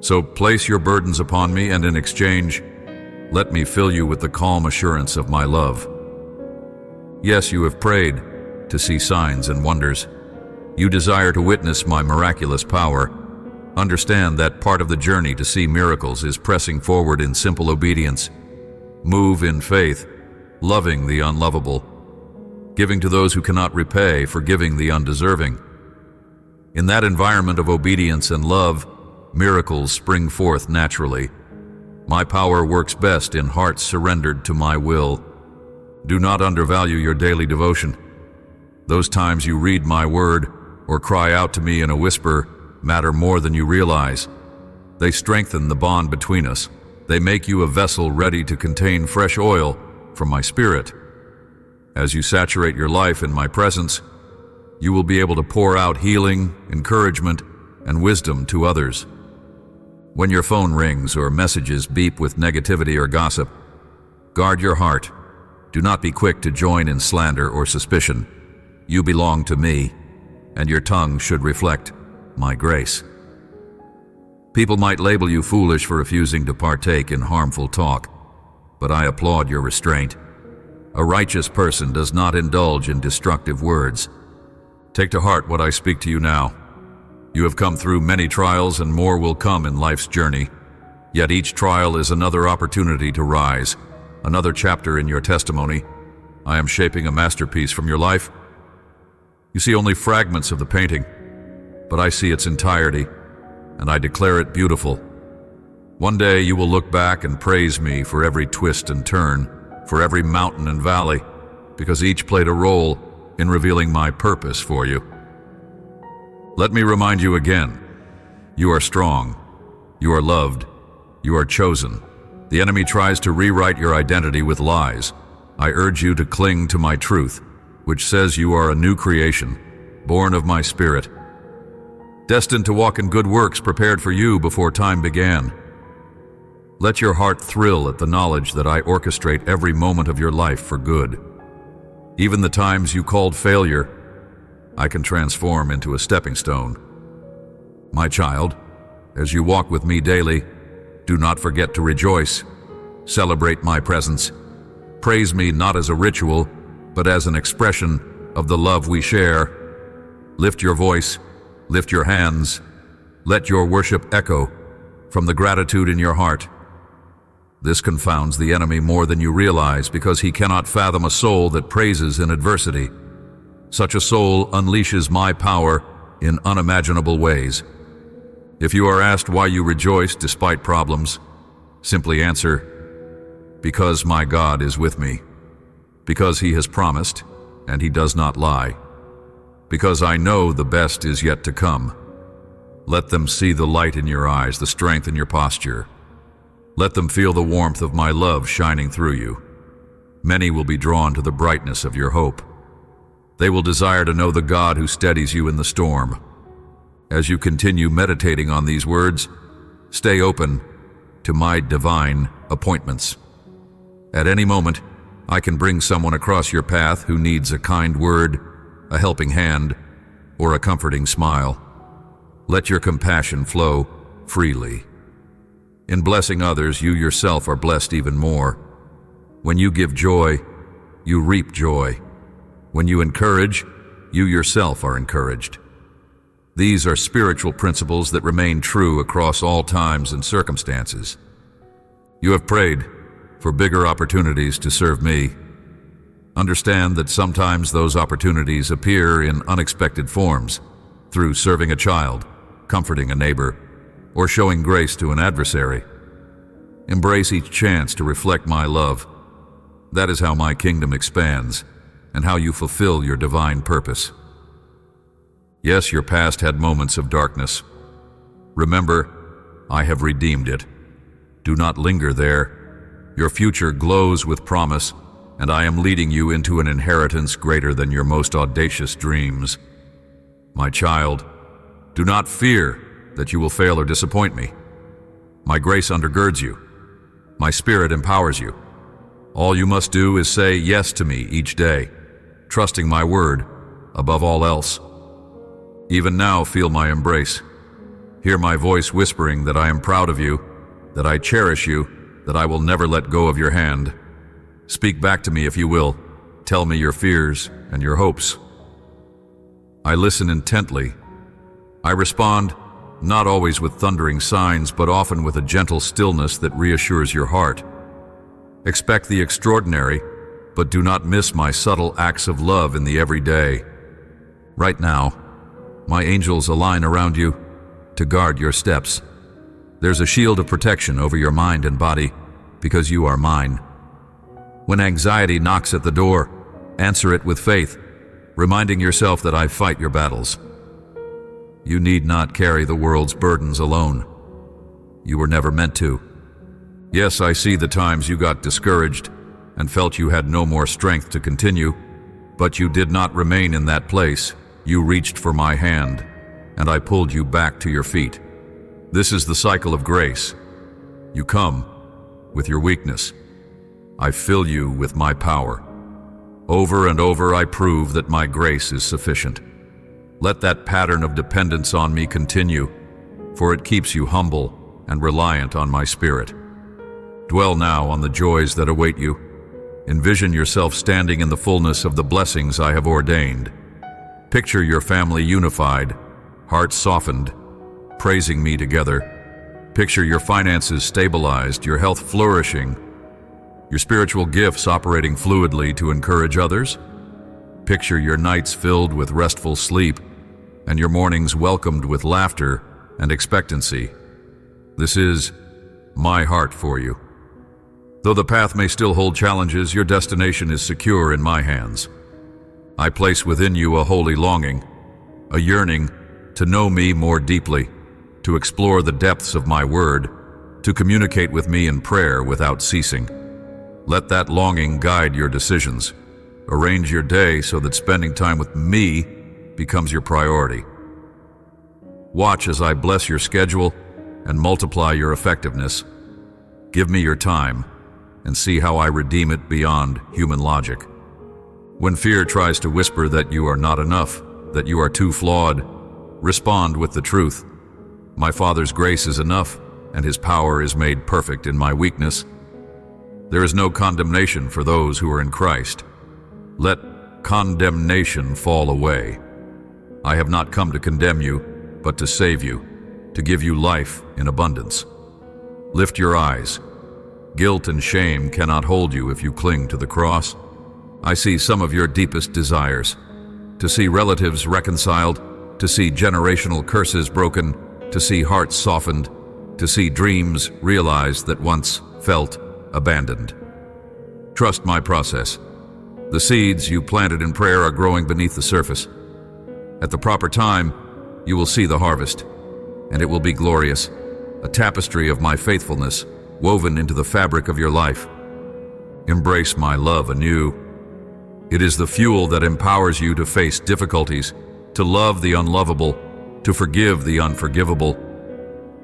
So place your burdens upon me, and in exchange, let me fill you with the calm assurance of my love. Yes, you have prayed to see signs and wonders. You desire to witness my miraculous power. Understand that part of the journey to see miracles is pressing forward in simple obedience. Move in faith, loving the unlovable, giving to those who cannot repay, forgiving the undeserving. In that environment of obedience and love, miracles spring forth naturally. My power works best in hearts surrendered to my will. Do not undervalue your daily devotion. Those times you read my word or cry out to me in a whisper matter more than you realize. They strengthen the bond between us. They make you a vessel ready to contain fresh oil from my spirit. As you saturate your life in my presence, you will be able to pour out healing, encouragement, and wisdom to others. When your phone rings or messages beep with negativity or gossip, guard your heart. Do not be quick to join in slander or suspicion. You belong to me, and your tongue should reflect my grace. People might label you foolish for refusing to partake in harmful talk, but I applaud your restraint. A righteous person does not indulge in destructive words. Take to heart what I speak to you now. You have come through many trials, and more will come in life's journey. Yet each trial is another opportunity to rise, another chapter in your testimony. I am shaping a masterpiece from your life. You see only fragments of the painting, but I see its entirety, and I declare it beautiful. One day you will look back and praise me for every twist and turn, for every mountain and valley, because each played a role in revealing my purpose for you. Let me remind you again, you are strong, you are loved, you are chosen. The enemy tries to rewrite your identity with lies. I urge you to cling to my truth, which says you are a new creation, born of my spirit, destined to walk in good works prepared for you before time began. Let your heart thrill at the knowledge that I orchestrate every moment of your life for good. Even the times you called failure, I can transform into a stepping stone. My child, as you walk with me daily, do not forget to rejoice. Celebrate my presence. Praise me not as a ritual, but as an expression of the love we share. Lift your voice, lift your hands. Let your worship echo from the gratitude in your heart. This confounds the enemy more than you realize, because he cannot fathom a soul that praises in adversity. Such a soul unleashes my power in unimaginable ways. If you are asked why you rejoice despite problems, simply answer, because my God is with me, because he has promised and he does not lie, because I know the best is yet to come. Let them see the light in your eyes, the strength in your posture. Let them feel the warmth of my love shining through you. Many will be drawn to the brightness of your hope. They will desire to know the God who steadies you in the storm. As you continue meditating on these words, stay open to my divine appointments. At any moment, I can bring someone across your path who needs a kind word, a helping hand, or a comforting smile. Let your compassion flow freely. In blessing others, you yourself are blessed even more. When you give joy, you reap joy. When you encourage, you yourself are encouraged. These are spiritual principles that remain true across all times and circumstances. You have prayed for bigger opportunities to serve me. Understand that sometimes those opportunities appear in unexpected forms, through serving a child, comforting a neighbor, or showing grace to an adversary. Embrace each chance to reflect my love. That is how my kingdom expands, and how you fulfill your divine purpose. Yes, your past had moments of darkness. Remember, I have redeemed it. Do not linger there. Your future glows with promise, and I am leading you into an inheritance greater than your most audacious dreams. My child, do not fear that you will fail or disappoint me. My grace undergirds you. My spirit empowers you. All you must do is say yes to me each day, trusting my word above all else. Even now, feel my embrace. Hear my voice whispering that I am proud of you, that I cherish you, that I will never let go of your hand. Speak back to me if you will. Tell me your fears and your hopes. I listen intently. I respond, not always with thundering signs, but often with a gentle stillness that reassures your heart. Expect the extraordinary, but do not miss my subtle acts of love in the everyday. Right now, my angels align around you to guard your steps. There's a shield of protection over your mind and body, because you are mine. When anxiety knocks at the door, answer it with faith, reminding yourself that I fight your battles. You need not carry the world's burdens alone. You were never meant to. Yes, I see the times you got discouraged and felt you had no more strength to continue, but you did not remain in that place. You reached for my hand, and I pulled you back to your feet. This is the cycle of grace. You come with your weakness. I fill you with my power. Over and over I prove that my grace is sufficient. Let that pattern of dependence on me continue, for it keeps you humble and reliant on my spirit. Dwell now on the joys that await you. Envision yourself standing in the fullness of the blessings I have ordained. Picture your family unified, hearts softened, praising me together. Picture your finances stabilized, your health flourishing, your spiritual gifts operating fluidly to encourage others. Picture your nights filled with restful sleep and your mornings welcomed with laughter and expectancy. This is my heart for you. Though the path may still hold challenges, your destination is secure in my hands. I place within you a holy longing, a yearning to know me more deeply, to explore the depths of my word, to communicate with me in prayer without ceasing. Let that longing guide your decisions. Arrange your day so that spending time with me becomes your priority. Watch as I bless your schedule and multiply your effectiveness. Give me your time and see how I redeem it beyond human logic. When fear tries to whisper that you are not enough, that you are too flawed, respond with the truth. My Father's grace is enough, and His power is made perfect in my weakness. There is no condemnation for those who are in Christ. Let condemnation fall away. I have not come to condemn you, but to save you, to give you life in abundance. Lift your eyes. Guilt and shame cannot hold you if you cling to the cross. I see some of your deepest desires: to see relatives reconciled, to see generational curses broken, to see hearts softened, to see dreams realized that once felt abandoned. Trust my process. The seeds you planted in prayer are growing beneath the surface. At the proper time, you will see the harvest, and it will be glorious, a tapestry of my faithfulness woven into the fabric of your life. Embrace my love anew. It is the fuel that empowers you to face difficulties, to love the unlovable, to forgive the unforgivable.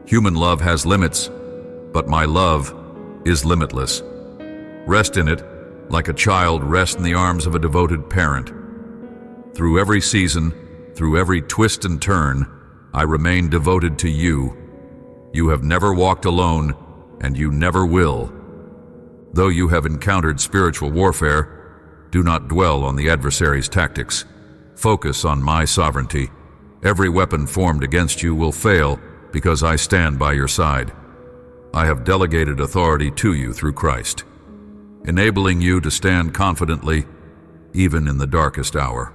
Human love has limits, but my love is limitless. Rest in it, like a child rests in the arms of a devoted parent. Through every season, through every twist and turn, I remain devoted to you. You have never walked alone, and you never will. Though you have encountered spiritual warfare, do not dwell on the adversary's tactics. Focus on my sovereignty. Every weapon formed against you will fail because I stand by your side. I have delegated authority to you through Christ, enabling you to stand confidently even in the darkest hour.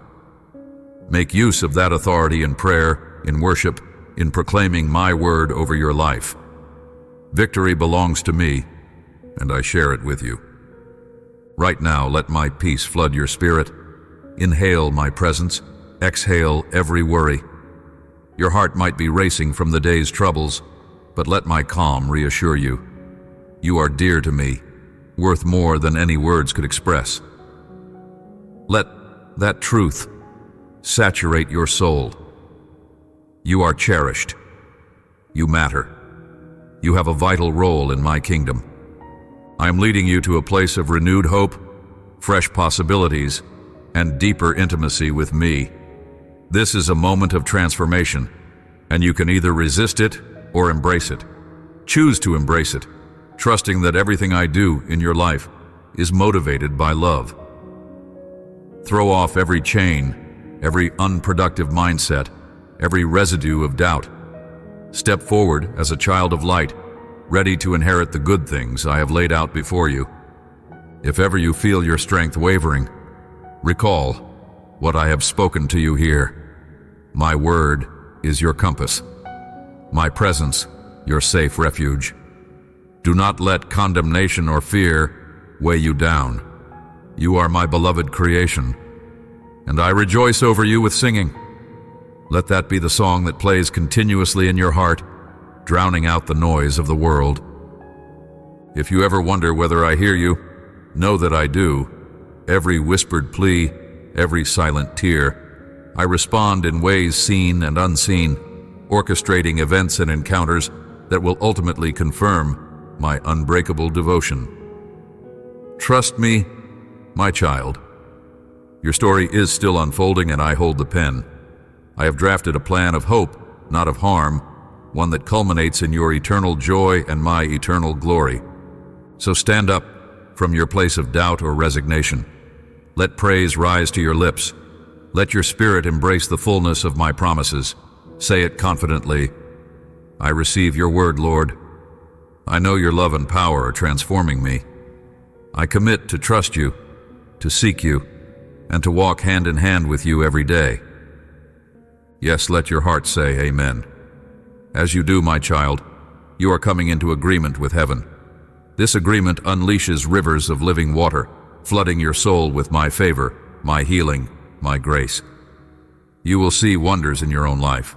Make use of that authority in prayer, in worship, in proclaiming my word over your life. Victory belongs to me, and I share it with you. Right now, let my peace flood your spirit. Inhale my presence, exhale every worry. Your heart might be racing from the day's troubles, but let my calm reassure you. You are dear to me, worth more than any words could express. Let that truth saturate your soul. You are cherished. You matter. You have a vital role in my kingdom. I am leading you to a place of renewed hope, fresh possibilities, and deeper intimacy with me. This is a moment of transformation, and you can either resist it or embrace it. Choose to embrace it, trusting that everything I do in your life is motivated by love. Throw off every chain, every unproductive mindset, every residue of doubt. Step forward as a child of light, ready to inherit the good things I have laid out before you. If ever you feel your strength wavering, recall what I have spoken to you here. My word is your compass, my presence your safe refuge. Do not let condemnation or fear weigh you down. You are my beloved creation, and I rejoice over you with singing. Let that be the song that plays continuously in your heart, drowning out the noise of the world. If you ever wonder whether I hear you, know that I do. Every whispered plea, every silent tear, I respond in ways seen and unseen, orchestrating events and encounters that will ultimately confirm my unbreakable devotion. Trust me, my child. Your story is still unfolding, and I hold the pen. I have drafted a plan of hope, not of harm, one that culminates in your eternal joy and my eternal glory. So stand up from your place of doubt or resignation. Let praise rise to your lips. Let your spirit embrace the fullness of my promises. Say it confidently. I receive your word, Lord. I know your love and power are transforming me. I commit to trust you, to seek you, and to walk hand in hand with you every day. Yes, let your heart say amen. As you do, my child, you are coming into agreement with heaven. This agreement unleashes rivers of living water, flooding your soul with my favor, my healing, my grace. You will see wonders in your own life,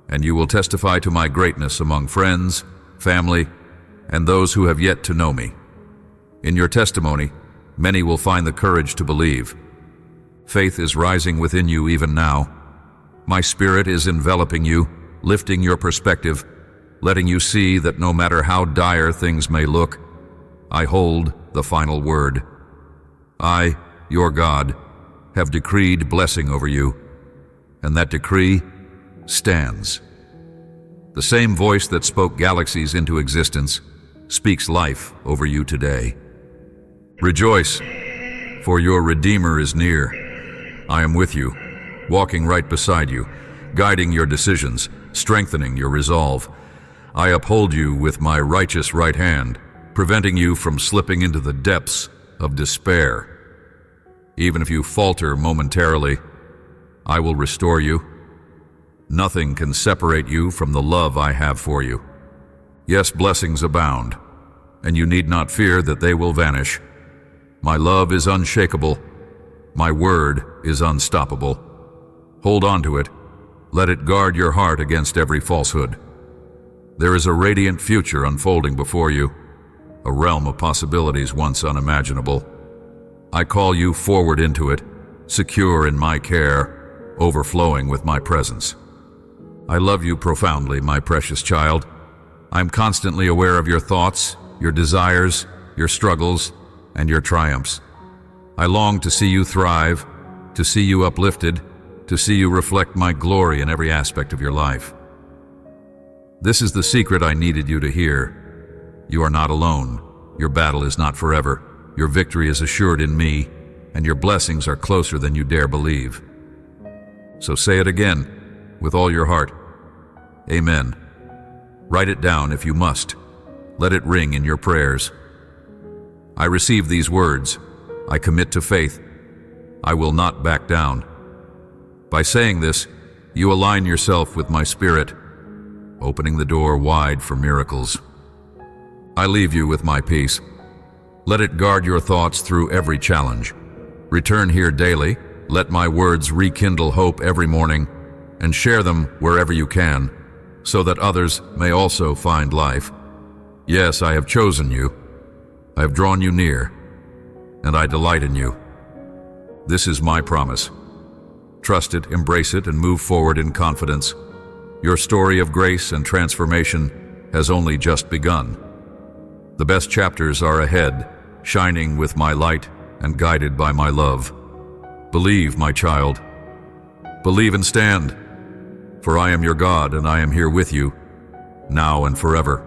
and you will testify to my greatness among friends, family, and those who have yet to know me. In your testimony, many will find the courage to believe. Faith is rising within you even now. My Spirit is enveloping you, lifting your perspective, letting you see that no matter how dire things may look, I hold the final word. I, your God, have decreed blessing over you, and that decree stands. The same voice that spoke galaxies into existence speaks life over you today. Rejoice, for your Redeemer is near. I am with you, walking right beside you, guiding your decisions, strengthening your resolve. I uphold you with my righteous right hand, preventing you from slipping into the depths of despair. Even if you falter momentarily, I will restore you. Nothing can separate you from the love I have for you. Yes, blessings abound, and you need not fear that they will vanish. My love is unshakable. My word is unstoppable. Hold on to it. Let it guard your heart against every falsehood. There is a radiant future unfolding before you, a realm of possibilities once unimaginable. I call you forward into it, secure in my care, overflowing with my presence. I love you profoundly, my precious child. I'm constantly aware of your thoughts, your desires, your struggles, and your triumphs. I long to see you thrive, to see you uplifted, to see you reflect my glory in every aspect of your life. This is the secret I needed you to hear. You are not alone. Your battle is not forever. Your victory is assured in me, and your blessings are closer than you dare believe. So say it again, with all your heart. Amen. Write it down if you must. Let it ring in your prayers. I receive these words. I commit to faith. I will not back down. By saying this, you align yourself with my Spirit, opening the door wide for miracles. I leave you with my peace. Let it guard your thoughts through every challenge. Return here daily. Let my words rekindle hope every morning, and share them wherever you can, so that others may also find life. Yes, I have chosen you. I have drawn you near, and I delight in you. This is my promise. Trust it, embrace it, and move forward in confidence. Your story of grace and transformation has only just begun. The best chapters are ahead, shining with my light and guided by my love. Believe, my child. Believe and stand, for I am your God, and I am here with you, now and forever.